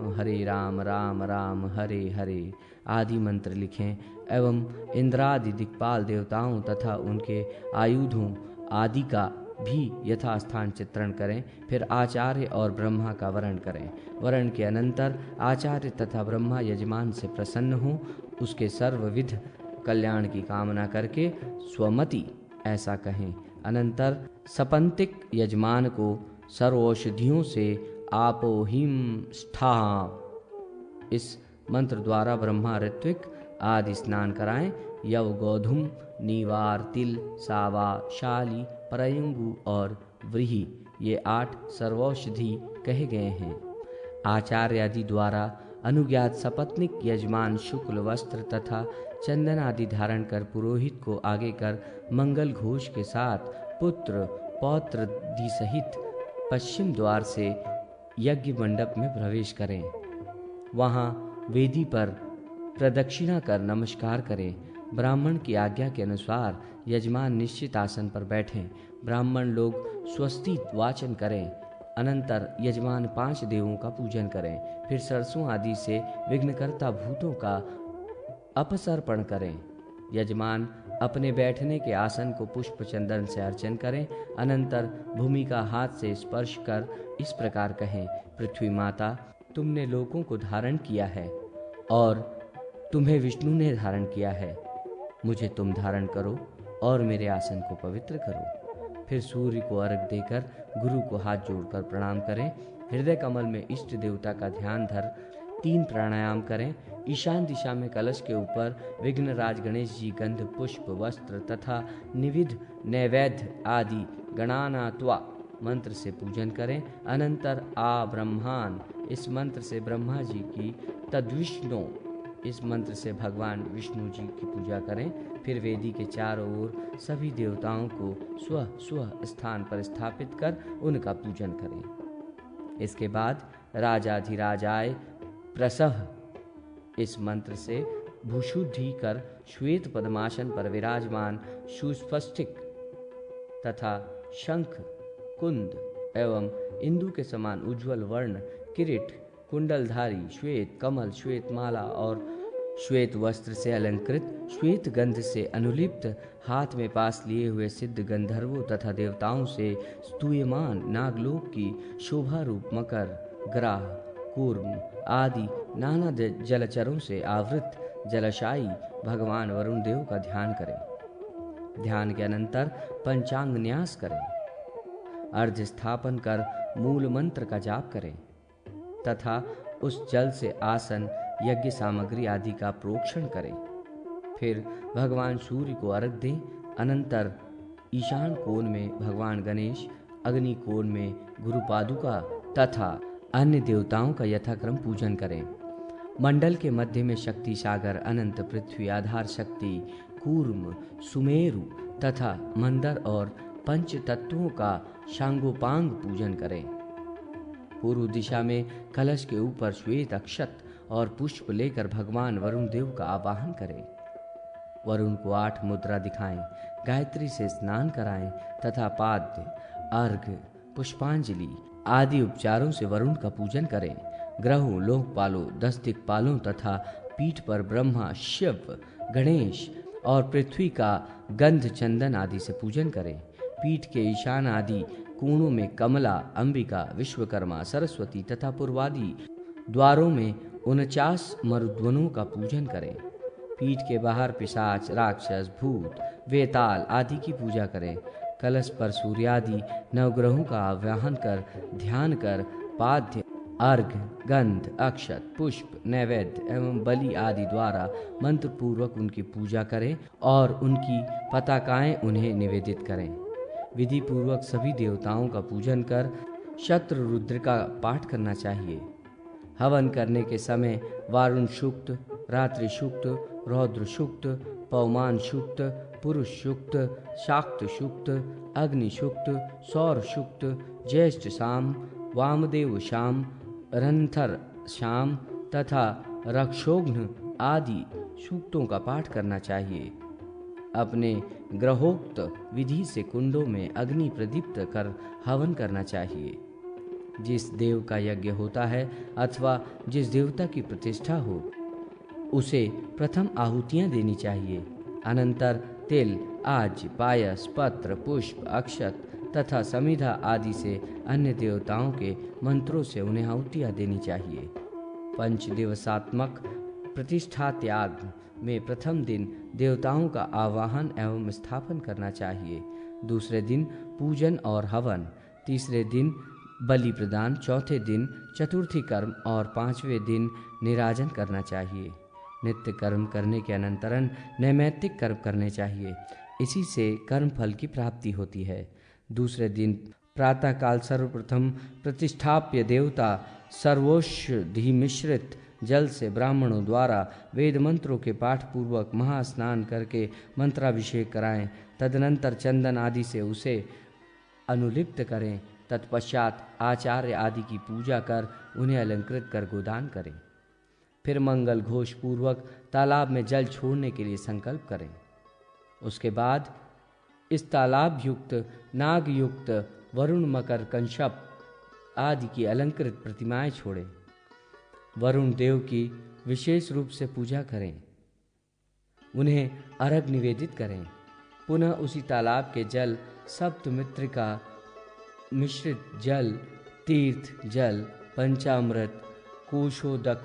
राम राम हरे हरे आदि मंत्र लिखें एवं इंद्रादि दिक्पाल देवताओं तथा उनके आयुधों आदि का भी यथास्थान चित्रण करें। फिर आचार्य और ब्रह्मा का वरण करें। वरण के अनंतर आचार्य तथा ब्रह्मा यजमान से प्रसन्न हों, उसके सर्वविध कल्याण की कामना करके स्वमति ऐसा कहें। अनंतर सपंतिक यजमान को सर्वौषधियों से आपोहिम स्था इस मंत्र द्वारा ब्रह्मा ऋत्विक आदि स्नान कराएं। यव, गोधूम, नीवार, तिल, सावा, शाली, परयंगु और व्रीहि ये 8 सर्वौषधि कहे गए हैं। आचार्य आदि द्वारा अनुज्ञात सपत्निक यजमान शुक्ल वस्त्र तथा चंदन आदि धारण कर पुरोहित को आगे कर मंगल घोष के साथ पुत्र पौत्र दी सहित पश्चिम द्वार से यज्ञ मंडप में प्रवेश करें। वहां वेदी पर प्रदक्षिणा कर नमस्कार करें। ब्राह्मण की आज्ञा के अनुसार यजमान निश्चित आसन पर बैठें। ब्राह्मण लोग स्वस्ति वाचन करें। अनंतर यजमान 5 देवों का पूजन करें। फिर सरसों आदि से विघ्नकर्ता भूतों का अपसर्पण करें। यजमान अपने बैठने के आसन को पुष्प चंदन से अर्चन करें। अनंतर भूमि का हाथ से स्पर्श कर इस प्रकार कहें, पृथ्वी माता, तुमने लोगों को धारण किया है और तुम्हें विष्णु ने धारण किया है। मुझे तुम धारण करो और मेरे आसन को पवित्र करो। फिर सूर्य को अर्घ देकर गुरु को हाथ जोड़कर प्रणाम करें। हृदय कमल में इष्ट देवता का ध्यान धर 3 प्राणायाम करें। ईशान दिशा में कलश के ऊपर विघ्नराज गणेश जी गंध पुष्प वस्त्र तथा निविध नैवेद्य आदि गणानात्वा मंत्र से पूजन करें। अनंतर आ ब्रह्मान, इस मंत्र से ब्रह्मा जी की, तद्विष्णु, इस मंत्र से भगवान विष्णु जी की पूजा करें। फिर वेदी के चारों ओर सभी देवताओं को स्व स्व स्थान पर स्थापित कर उनका पूजन करें। इसके बाद राजाधिराजाय प्रसह, इस मंत्र से भूशुद्धि कर श्वेत पद्मासन पर विराजमान सुस्फटिक तथा शंख, कुंद एवं इंदु के समान उज्ज्वल वर्ण, किरीट, कुंडलधारी, श्वेत कमल, श्वेत माला और श्वेत वस्त्र से अलंकृत, श्वेत गंध से अनुलिप्त, हाथ में पास लिए हुए सिद्ध गंधर्वों तथा देवताओं से स्तूयमान नागलोक की शोभा रूप मकर, ग्राह, कूर्म आदि नाना जलचरों से आवृत जलशायी भगवान वरुण देव का ध्यान करें। ध्यान के अनंतर पंचांग न्यास करें। अर्घ्य स्थापन कर मूल मंत्र का जाप करें तथा उस जल से आसन, यज्ञ सामग्री आदि का प्रोक्षण करें। फिर भगवान सूर्य को अर्घ्य दें। अनंतर ईशान कोण में भगवान गणेश, अग्नि कोण में गुरु पादुका तथा अन्य देवताओं का यथाक्रम पूजन करें। मंडल के मध्य में शक्ति सागर, अनंत पृथ्वी, आधार शक्ति, कूर्म, सुमेरु तथा मंदर और पंच तत्वों का शांगोपांग पूजन करें। पूर्व दिशा में कलश के ऊपर श्वेत अक्षत और पुष्प लेकर भगवान वरुण देव का आवाहन करें। वरुण को 8 मुद्रा दिखाएं, गायत्री से स्नान कराएं तथा पाद्य, अर्घ्य, पुष्पांजलि आदि उपचारों से वरुण का पूजन करें। ग्रहों, लोकपालों, 10 दिक्पालों तथा पीठ पर ब्रह्मा, शिव, गणेश और पृथ्वी का गंध चंदन आदि से पूजन करें। पीठ के ईशान आदि कोणों में कमला, अंबिका, विश्वकर्मा, सरस्वती तथा पूर्वादि द्वारों में 49 मरुद्वनों का पूजन करें। पीठ के बाहर पिशाच, राक्षस, भूत, वेताल आदि की पूजा करें। कलश पर सूर्यादि नवग्रहों का आवाहन कर ध्यान कर पाद्य, अर्घ्य, गंध, अक्षत, पुष्प, नैवेद्य एवं बलि आदि द्वारा मंत्र पूर्वक उनकी पूजा करें और उनकी पताकाएं उन्हें निवेदित करें। विधि पूर्वक सभी देवताओं का पूजन कर शत्र रुद्र का पाठ करना चाहिए। हवन करने के समय वारुण सूक्त, रात्रि सूक्त, रौद्र सूक्त, पवमान सूक्त, पुरुष सूक्त, शाक्त सूक्त, अग्नि सूक्त, सौर सूक्त, ज्येष्ठ शाम, वामदेव शाम, रंथर शाम तथा रक्षोघ्न आदि सूक्तों का पाठ करना चाहिए। अपने ग्रहोक्त विधि से कुंडों में अग्नि प्रदीप्त कर हवन करना चाहिए। जिस देव का यज्ञ होता है अथवा जिस देवता की प्रतिष्ठा हो उसे प्रथम आहुतियां देनी चाहिए। अनंतर तिल, आज, पायस, पत्र, पुष्प, अक्षत तथा समिधा आदि से अन्य देवताओं के मंत्रों से उन्हें आहुतियां देनी चाहिए। पंच दिवसात्मक प्रतिष्ठा त्याग में प्रथम दिन देवताओं का आवाहन एवं स्थापन करना चाहिए। दूसरे दिन पूजन और हवन, तीसरे दिन बलि प्रदान, चौथे दिन चतुर्थी कर्म और 5वें दिन निराजन करना चाहिए। नित्य कर्म करने के अनंतरन नैमित्तिक कर्म करने चाहिए। इसी से कर्म फल की प्राप्ति होती है। दूसरे दिन प्रातःकाल सर्वप्रथम प्रतिष्ठाप्य देवता सर्वौषधि मिश्रित जल से ब्राह्मणों द्वारा वेद मंत्रों के पाठ पूर्वक महास्नान करके मंत्राभिषेक कराएं। तदनंतर चंदन आदि से उसे अनुलिप्त करें। तत्पश्चात आचार्य आदि की पूजा कर उन्हें अलंकृत कर गोदान करें। फिर मंगल घोष पूर्वक तालाब में जल छोड़ने के लिए संकल्प करें। उसके बाद इस तालाब युक्त, नाग युक्त, वरुण, मकर, कंशप आदि की अलंकृत प्रतिमाएं छोड़ें। वरुण देव की विशेष रूप से पूजा करें, उन्हें अर्घ्य निवेदित करें। पुनः उसी तालाब के जल, सप्तमित्रिका मिश्रित जल, तीर्थ जल, पंचामृत, कोशोदक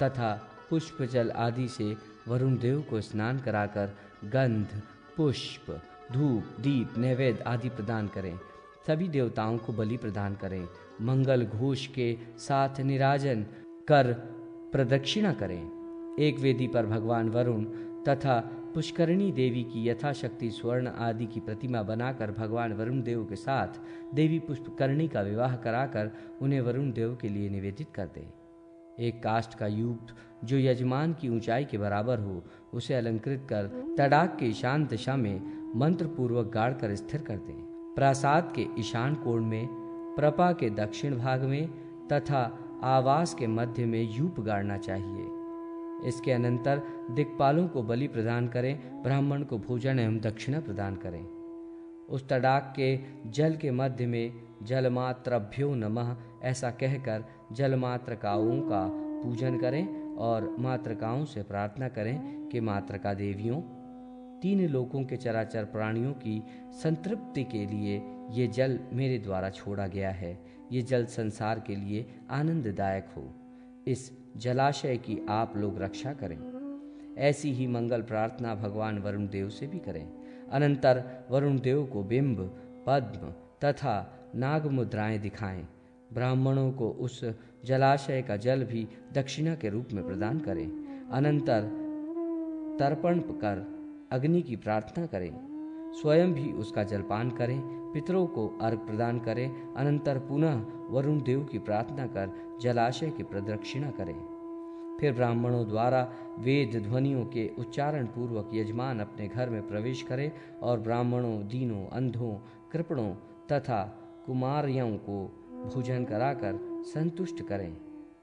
तथा पुष्प जल आदि से वरुण देव को स्नान कराकर गंध, पुष्प, धूप, दीप, नैवेद्य आदि प्रदान करें। सभी देवताओं को बलि प्रदान करें। मंगल घोष के साथ निराजन कर प्रदक्षिणा करें। एक वेदी पर भगवान वरुण तथा पुष्करिणी देवी की यथाशक्ति स्वर्ण आदि की प्रतिमा बनाकर भगवान वरुण देव के साथ देवी पुष्करिणी का विवाह कराकर उन्हें वरुण देव के लिए निवेदित कर दे। एक काष्ठ का यूप जो यजमान की ऊंचाई के बराबर हो उसे अलंकृत कर तड़ाक के ईशान दिशा में मंत्र पूर्वक गाड़ कर स्थिर कर दें। प्रासाद के ईशान कोण में, प्रपा के दक्षिण भाग में तथा आवास के मध्य में यूप गाड़ना चाहिए। इसके अनंतर दिक्पालों को बलि प्रदान करें, ब्राह्मण को भोजन एवं दक्षिणा प्रदान करें। उस तड़ाक के जल के मध्य में जलमात्रभ्यो नमः ऐसा कहकर जलमात्रकाओं का पूजन करें और मातृकाओं से प्रार्थना करें कि मातृका देवियों, तीन लोकों के चराचर प्राणियों की संतृप्ति के लिए ये जल मेरे द्वारा छोड़ा गया है। ये जल संसार के लिए आनंददायक हो। इस जलाशय की आप लोग रक्षा करें। ऐसी ही मंगल प्रार्थना भगवान वरुण देव से भी करें। अनंतर वरुण देव को बिंब, पद्म तथा नाग मुद्राएं दिखाएं। ब्राह्मणों को उस जलाशय का जल भी दक्षिणा के रूप में प्रदान करें। अनंतर तर्पण कर अग्नि की प्रार्थना करें। स्वयं भी उसका जलपान करें। पितरों को अर्घ प्रदान करें। अनंतर पुनः वरुण देव की प्रार्थना कर जलाशय की प्रदक्षिणा करें। फिर ब्राह्मणों द्वारा वेद ध्वनियों के उच्चारण पूर्वक यजमान अपने घर में प्रवेश करें और ब्राह्मणों, दीनों, अंधों, कृपणों तथा कुमारियों को भोजन कराकर संतुष्ट करें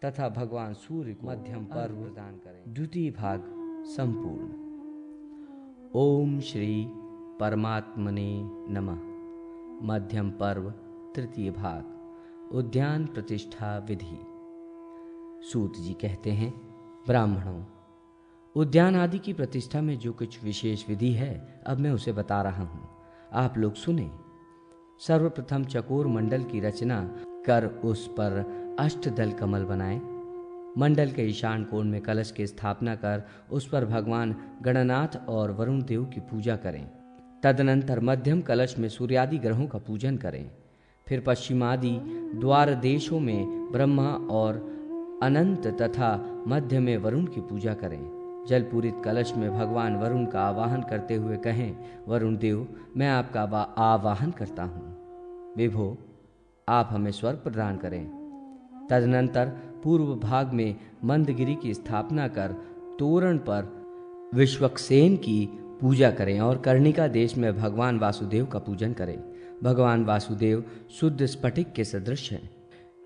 तथा भगवान सूर्य को मध्यम पर्व प्रदान करें। द्वितीय भाग संपूर्ण। ओम श्री परमात्मने नमः। मध्यम पर्व तृतीय भाग। उद्यान प्रतिष्ठा विधि। सूत जी कहते हैं, ब्राह्मणों, उद्यान आदि की प्रतिष्ठा में जो कुछ विशेष विधि है अब मैं उसे बता रहा हूं, आप लोग सुने। सर्वप्रथम चकोर मंडल की रचना कर उस पर अष्टदल कमल बनाएं। मंडल के ईशान कोण में कलश की स्थापना कर उस पर भगवान गणनाथ और वरुण देव की पूजा करें। तदनंतर मध्यम कलश में सूर्यादि ग्रहों का पूजन करें। फिर पश्चिमादि द्वार देशों में ब्रह्मा और अनंत तथा मध्य में वरुण की पूजा करें। जलपूरित कलश में भगवान वरुण का आवाहन करते हुए कहें, वरुण देव, मैं आपका आवाहन करता हूँ। विभो, आप हमें स्वर्ग प्रदान करें। तदनंतर पूर्व भाग में मंदगिरी की स्थापना कर तोरण पर विश्वक्सेन की पूजा करें और कर्णिका देश में भगवान वासुदेव का पूजन करें। भगवान वासुदेव शुद्ध स्फटिक के सदृश हैं।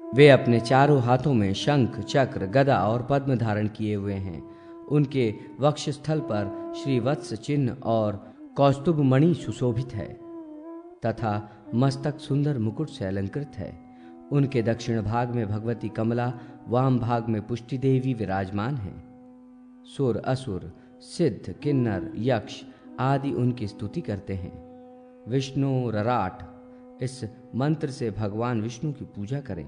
वे अपने चारों हाथों में शंख, चक्र, गदा और पद्म धारण किए हुए हैं। उनके वक्षस्थल पर श्रीवत्स चिन्ह और कौस्तुभ मणि सुशोभित है तथा मस्तक सुंदर मुकुट से अलंकृत है। उनके दक्षिण भाग में भगवती कमला, वाम भाग में पुष्टि देवी विराजमान हैं। सुर, असुर, सिद्ध, किन्नर, यक्ष आदि उनकी स्तुति करते हैं। विष्णु रराट, इस मंत्र से भगवान विष्णु की पूजा करें।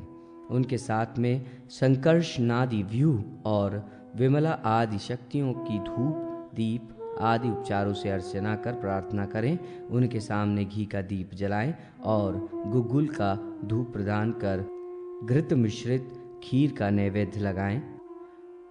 उनके साथ में संकर्ष नादि व्यूह और विमला आदि शक्तियों की धूप, दीप आदि उपचारों से अर्चना कर प्रार्थना करें। उनके सामने घी का दीप जलाएं और गुग्गुल का धूप प्रदान कर घृत मिश्रित खीर का नैवेद्य लगाएं।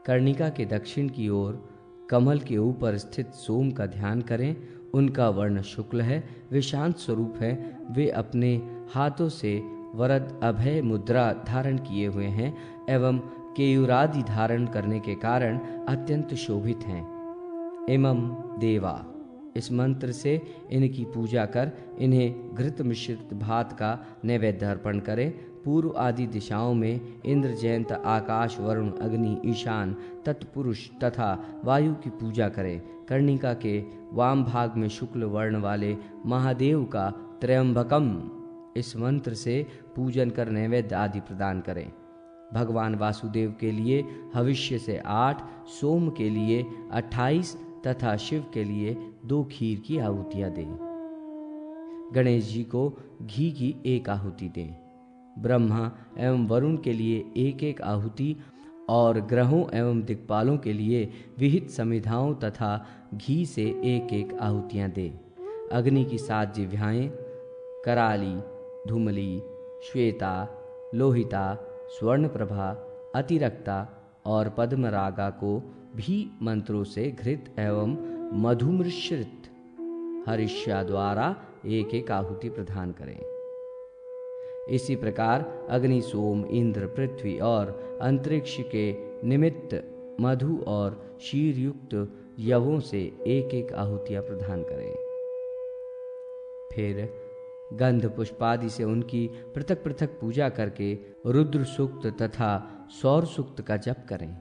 कर्णिका के दक्षिण की ओर कमल के ऊपर स्थित सोम का ध्यान करें। उनका वर्ण शुक्ल है, वे शांत स्वरूप है। वे अपने हाथों से वरद अभय मुद्रा धारण किए हुए हैं एवं केयूरादि धारण करने के कारण अत्यंत शोभित हैं। इमं देवा, इस मंत्र से इनकी पूजा कर इन्हें घृत मिश्रित भात का नैवेद्य अर्पण करें। पूर्व आदि दिशाओं में इंद्र, जयंत, आकाश, वरुण, अग्नि, ईशान, तत्पुरुष तथा वायु की पूजा करें। कर्णिका के वाम भाग में शुक्ल वर्ण वाले महादेव का त्र्यंबकम, इस मंत्र से पूजन कर नैवेद्य आदि प्रदान करें। भगवान वासुदेव के लिए हविष्य से 8, सोम के लिए 28 तथा शिव के लिए 2 खीर की आहुतियां दें। गणेश जी को घी की 1 आहुति दें। ब्रह्मा एवं वरुण के लिए 1-1 आहुति और ग्रहों एवं दिक्पालों के लिए विहित समिधाओं तथा घी से 1-1 आहुतियां दें। अग्नि की 7 जिह्वाएं कराली, धूमली, श्वेता, लोहिता, स्वर्णप्रभा, अतिरक्ता और पद्मरागा को भी मंत्रों से घृत एवं मधुमिश्रित हरिष्या द्वारा एक एक आहुति प्रदान करें। इसी प्रकार अग्नि, सोम, इंद्र, पृथ्वी और अंतरिक्ष के निमित्त मधु और क्षीर युक्त यवों से एक एक आहुतियां प्रदान करें। फिर गंध पुष्पादि से उनकी पृथक पृथक पूजा करके रुद्र सूक्त तथा सौर सूक्त का जप करें।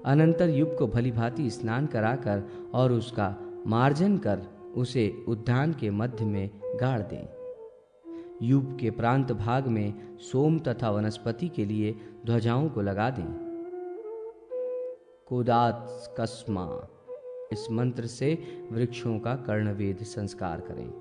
अनंतर युग को भली भांति स्नान कराकर और उसका मार्जन कर उसे उद्यान के मध्य में गाड़ दें। युग के प्रांत भाग में सोम तथा वनस्पति के लिए ध्वजाओं को लगा दें। कोदात्स्कस्मा इस मंत्र से वृक्षों का कर्णवेद संस्कार करें।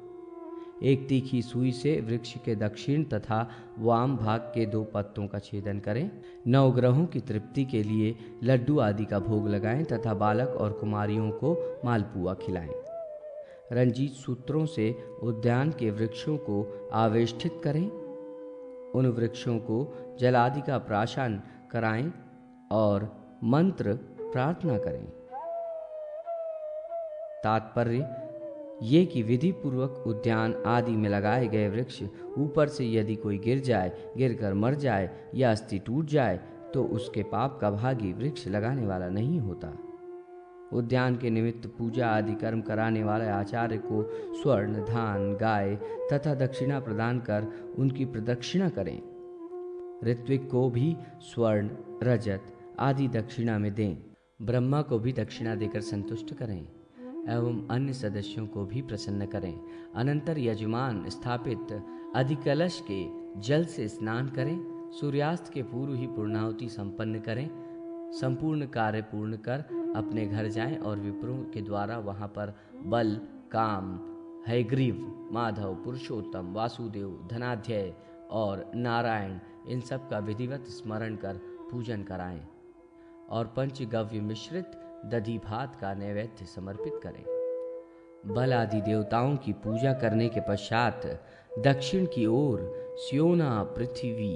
एक तीखी सुई से वृक्ष के दक्षिण तथा वाम भाग के 2 पत्तों का छेदन करें। 9 ग्रहों की तृप्ति के लिए लड्डू आदि का भोग लगाएं तथा बालक और कुमारियों को मालपुआ खिलाएं। रंजीत सूत्रों से उद्यान के वृक्षों को आवेष्टित करें। उन वृक्षों को जल आदि का प्राशन कराएं और मंत्र प्रार्थना करें। तात्पर्य ये कि विधि पूर्वक उद्यान आदि में लगाए गए वृक्ष ऊपर से यदि कोई गिर जाए, गिरकर मर जाए या अस्थि टूट जाए तो उसके पाप का भागी वृक्ष लगाने वाला नहीं होता। उद्यान के निमित्त पूजा आदि कर्म कराने वाले आचार्य को स्वर्ण, धान, गाय तथा दक्षिणा प्रदान कर उनकी प्रदक्षिणा करें। ऋत्विक को भी स्वर्ण, रजत आदि दक्षिणा में दें। ब्रह्मा को भी दक्षिणा देकर संतुष्ट करें एवं अन्य सदस्यों को भी प्रसन्न करें। अनंतर यजमान स्थापित अधिकलश के जल से स्नान करें। सूर्यास्त के पूर्व ही पूर्णाहुति संपन्न करें। संपूर्ण कार्य पूर्ण कर अपने घर जाएं और विप्रों के द्वारा वहां पर बल, काम, हयग्रीव, माधव, पुरुषोत्तम, वासुदेव, धनाध्यय और नारायण इन सब का विधिवत स्मरण कर पूजन कराएं और पंचगव्य मिश्रित दधि भात का नैवेद्य समर्पित करें। बल आदि देवताओं की पूजा करने के पश्चात दक्षिण की ओर स्योना पृथ्वी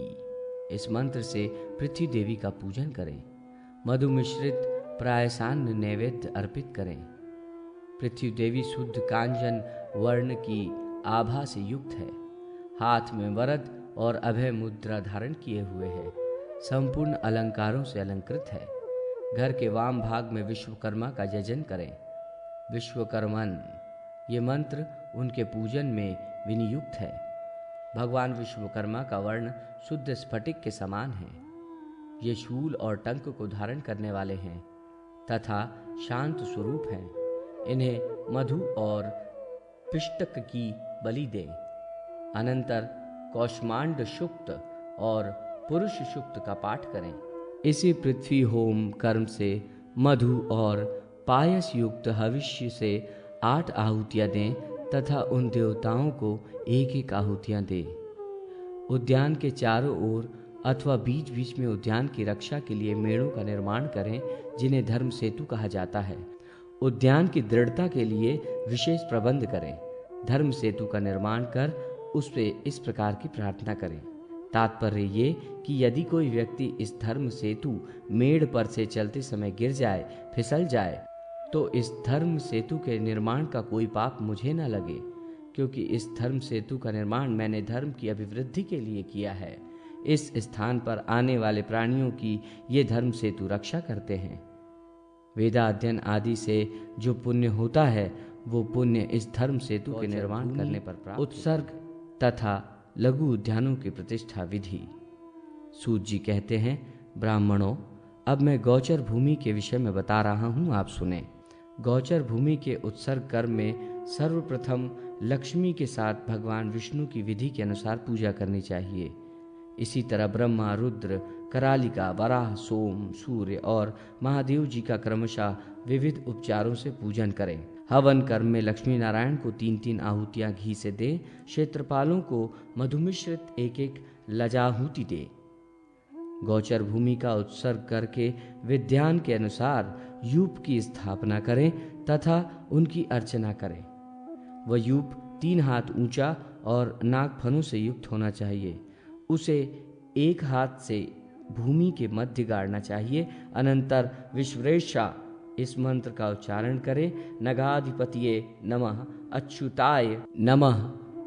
इस मंत्र से पृथ्वी देवी का पूजन करें। मधु मिश्रित प्रायसान्न नैवेद्य अर्पित करें। पृथ्वी देवी शुद्ध कांचन वर्ण की आभा से युक्त है। हाथ में वरद और अभय मुद्रा धारण किए हुए है। संपूर्ण अलंकारों से अलंकृत है। घर के वाम भाग में विश्वकर्मा का यजन करें। विश्वकर्मन ये मंत्र उनके पूजन में विनियुक्त है। भगवान विश्वकर्मा का वर्ण शुद्ध स्फटिक के समान है। ये शूल और टंक को धारण करने वाले हैं तथा शांत स्वरूप हैं। इन्हें मधु और पिष्टक की बलि दें। अनंतर कौष्मांड शुक्त और पुरुष शुक्त का पाठ करें। इसी पृथ्वी होम कर्म से मधु और पायस युक्त हविष्य से 8 आहुतियां दें तथा उन देवताओं को एक एक आहुतियां दें। उद्यान के चारों ओर अथवा बीच बीच में उद्यान की रक्षा के लिए मेड़ों का निर्माण करें जिन्हें धर्म सेतु कहा जाता है। उद्यान की दृढ़ता के लिए विशेष प्रबंध करें। धर्म सेतु का निर्माण कर उस पे इस प्रकार की प्रार्थना करें। तात्पर्य ये कि यदि कोई व्यक्ति इस धर्म सेतु मेड़ पर से चलते समय गिर जाए, फिसल जाए, तो इस धर्म सेतु के निर्माण का कोई पाप मुझे न लगे, क्योंकि इस धर्म सेतु का निर्माण मैंने धर्म की अभिवृद्धि के लिए किया है। इस स्थान पर आने वाले प्राणियों की ये धर्म सेतु रक्षा करते हैं। वेदाध्ययन आदि से जो पुण्य होता है वो पुण्य इस धर्म सेतु के निर्माण करने पर प्राप्त। उत्सर्ग तथा लघु उद्यानों की प्रतिष्ठा विधि। सूत जी कहते हैं, ब्राह्मणों, अब मैं गौचर भूमि के विषय में बता रहा हूं, आप सुने। गौचर भूमि के उत्सर्ग कर्म में सर्वप्रथम लक्ष्मी के साथ भगवान विष्णु की विधि के अनुसार पूजा करनी चाहिए। इसी तरह ब्रह्मा, रुद्र, करालिका, वराह, सोम, सूर्य और महादेव जी का क्रमशः विविध उपचारों से पूजन करें। हवन कर्म में लक्ष्मी नारायण को 3-3 आहुतियां घी से दें। क्षेत्रपालों को मधुमिश्रित 1-1 लजाहुति दे। गौचर भूमि का उत्सर्ग करके विद्यान के अनुसार यूप की स्थापना करें तथा उनकी अर्चना करें। वह यूप 3 हाथ ऊंचा और नागफनों से युक्त होना चाहिए। उसे एक हाथ से भूमि के मध्य गाड़ना चाहिए। अनंतर विश्वेशा इस मंत्र का उच्चारण करें। नगाधिपतिये नमः, अच्युताय नमः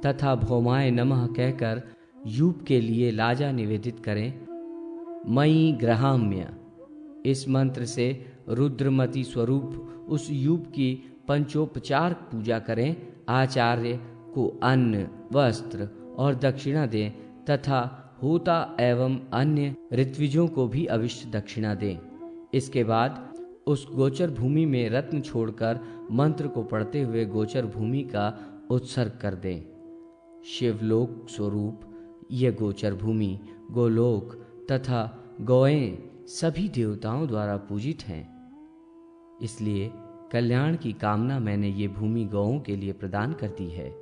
तथा भौमाय नमः कहकर यूप के लिए लाजा निवेदित करें। मयि ग्रहाम्य, इस मंत्र से रुद्रमती स्वरूप उस यूप की पंचोपचार पूजा करें। आचार्य को अन्न, वस्त्र और दक्षिणा दें तथा होता एवं अन्य ऋत्विजों को भी अवश्य दक्षिणा दें। इसके बाद उस गोचर भूमि में रत्न छोड़कर मंत्र को पढ़ते हुए गोचर भूमि का उत्सर्ग कर दें। शिवलोक स्वरूप यह गोचर भूमि, गोलोक तथा गौएं सभी देवताओं द्वारा पूजित हैं। इसलिए कल्याण की कामना मैंने ये भूमि गौओं के लिए प्रदान कर दी है।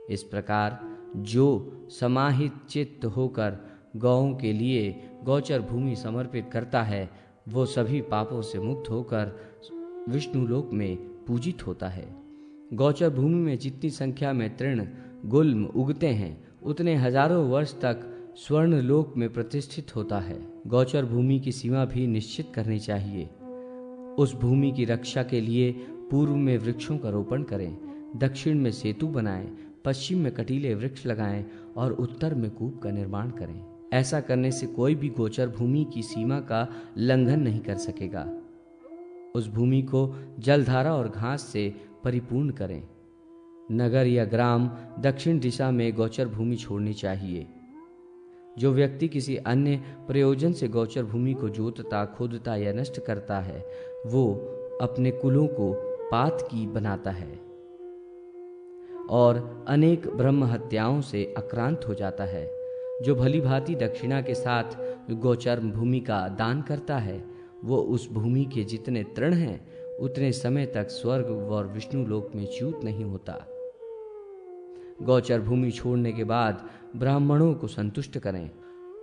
इस प्रकार जो समाहित चित्त होकर गौओं के लिए गोचर भूमि समर्पित करता है, वो सभी पापों से मुक्त होकर विष्णु लोक में पूजित होता है। गोचर भूमि में जितनी संख्या में तृण गुल्म उगते हैं, उतने हजारों वर्ष तक स्वर्ण लोक में प्रतिष्ठित होता है। गोचर भूमि की सीमा भी निश्चित करनी चाहिए। उस भूमि की रक्षा के लिए पूर्व में वृक्षों का रोपण करें, दक्षिण में सेतु बनाएं, पश्चिम में कटीले वृक्ष लगाएं और उत्तर में कूप का निर्माण करें। ऐसा करने से कोई भी गोचर भूमि की सीमा का लंघन नहीं कर सकेगा। उस भूमि को जलधारा और घास से परिपूर्ण करें। नगर या ग्राम दक्षिण दिशा में गोचर भूमि छोड़नी चाहिए। जो व्यक्ति किसी अन्य प्रयोजन से गोचर भूमि को जोतता, खोदता या नष्ट करता है, वो अपने कुलों को पात की बनाता है और अनेक ब्रह्म हत्याओं से आक्रांत हो जाता है। जो भली भांति दक्षिणा के साथ गोचर भूमि का दान करता है, वो उस भूमि के जितने तृण हैं, उतने समय तक स्वर्ग और विष्णु लोक में च्युत नहीं होता। गोचर भूमि छोड़ने के बाद ब्राह्मणों को संतुष्ट करें।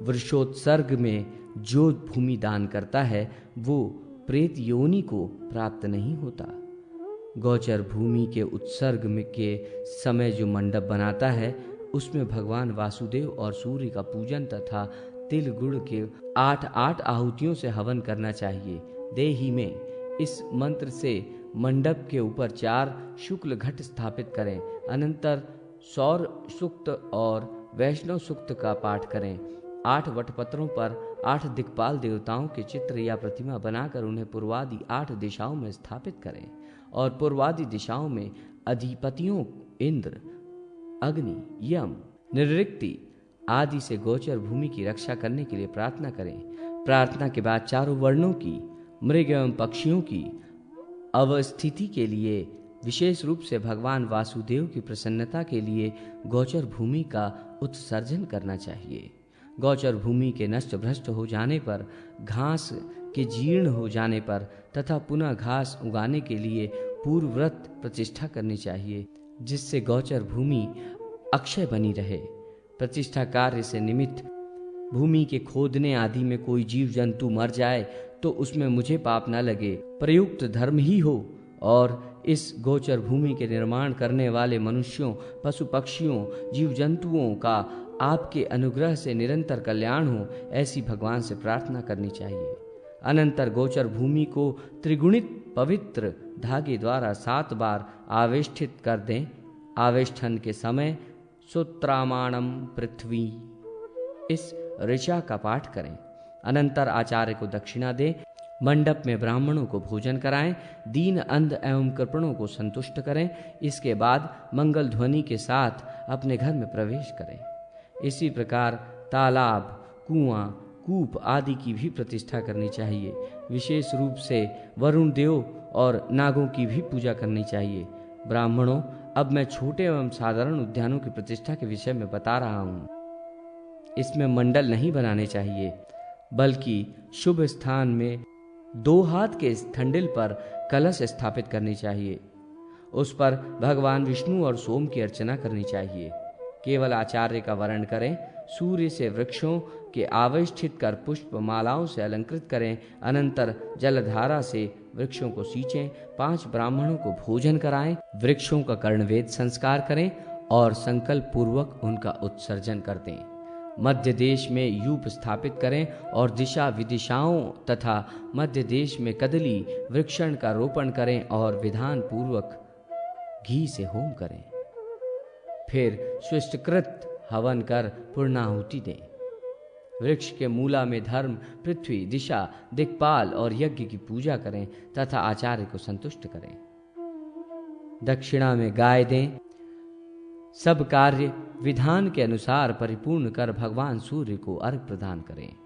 वृषोत्सर्ग में जो भूमि दान करता है, वो प्रेत योनि को प्राप्त नहीं होता। गोचर भूमि के उत्सर्ग में के समय जो मंडप बनाता है, उसमें भगवान वासुदेव और सूर्य का पूजन तथा तिल गुड़ के 8 आहुतियों से हवन करना चाहिए। देही में इस मंत्र से मंडप के ऊपर 4 शुक्ल घट स्थापित करें। अनंतर सौर सूक्त और वैष्णव सूक्त का पाठ करें। 8 वटपत्रों पर 8 दिक्पाल देवताओं के चित्र या प्रतिमा बनाकर उन्हें पूर्वादि 8 दिशाओं में स्थापित करें और पूर्वादि दिशाओं में अधिपतियों इंद्र, अग्नि, यम, निऋक्ति आदि से गोचर भूमि की रक्षा करने के लिए प्रार्थना करें। प्रार्थना के बाद चारों वर्णों की, मृग एवं पक्षियों की अवस्थिति के लिए, विशेष रूप से भगवान वासुदेव की प्रसन्नता के लिए गोचर भूमि का उत्सर्जन करना चाहिए। गोचर भूमि के नष्ट भ्रष्ट हो जाने पर, घास के जीर्ण हो जाने पर तथा पुनः घास उगाने के लिए पूर्वव्रत प्रतिष्ठा करनी चाहिए, जिससे गोचर भूमि अक्षय बनी रहे। प्रतिष्ठा कार्य से निमित्त भूमि के खोदने आदि में कोई जीव जंतु मर जाए तो उसमें मुझे पाप न लगे, प्रयुक्त धर्म ही हो और इस गोचर भूमि के निर्माण करने वाले मनुष्यों, पशु पक्षियों, जीव जंतुओं का आपके अनुग्रह से निरंतर कल्याण हो, ऐसी भगवान से प्रार्थना करनी चाहिए। अनंतर गोचर भूमि को त्रिगुणित पवित्र धागे द्वारा 7 बार आवेष्टित कर दें। आवेष्टन के समय सूत्रामाणम पृथ्वी इस ऋचा का पाठ करें। अनंतर आचार्य को दक्षिणा दें। मंडप में ब्राह्मणों को भोजन कराएं। दीन, अंध एवं कृपणों को संतुष्ट करें। इसके बाद मंगल ध्वनि के साथ अपने घर में प्रवेश करें। इसी प्रकार तालाब, कुआं, कूप आदि की भी प्रतिष्ठा करनी चाहिए। विशेष रूप से वरुण देव और नागों की भी पूजा करनी चाहिए। ब्राह्मणों, अब मैं छोटे एवं साधारण उद्यानों की प्रतिष्ठा के विषय में बता रहा हूँ। इसमें मंडल नहीं बनाने चाहिए, बल्कि शुभ स्थान में 2 हाथ के ठंडिल पर कलश स्थापित करनी चाहिए। उस पर भगवान विष्णु और सोम की अर्चना करनी चाहिए। केवल आचार्य का वर्ण करें। सूर्य से वृक्षों के आवेष्टित कर पुष्प मालाओं से अलंकृत करें। अनंतर जलधारा से वृक्षों को सींचें। 5 ब्राह्मणों को भोजन कराएं। वृक्षों का कर्णवेद संस्कार करें और संकल्प पूर्वक उनका उत्सर्जन कर दें। मध्य देश में यूप स्थापित करें और दिशा विदिशाओं तथा मध्य देश में कदली वृक्षण का रोपण करें और विधान पूर्वक घी से होम करें। फिर स्विष्टकृत हवन कर पूर्णाहुति दें। वृक्ष के मूला में धर्म, पृथ्वी, दिशा, दिक्पाल और यज्ञ की पूजा करें तथा आचार्य को संतुष्ट करें। दक्षिणा में गाय दें। सब कार्य विधान के अनुसार परिपूर्ण कर भगवान सूर्य को अर्घ प्रदान करें।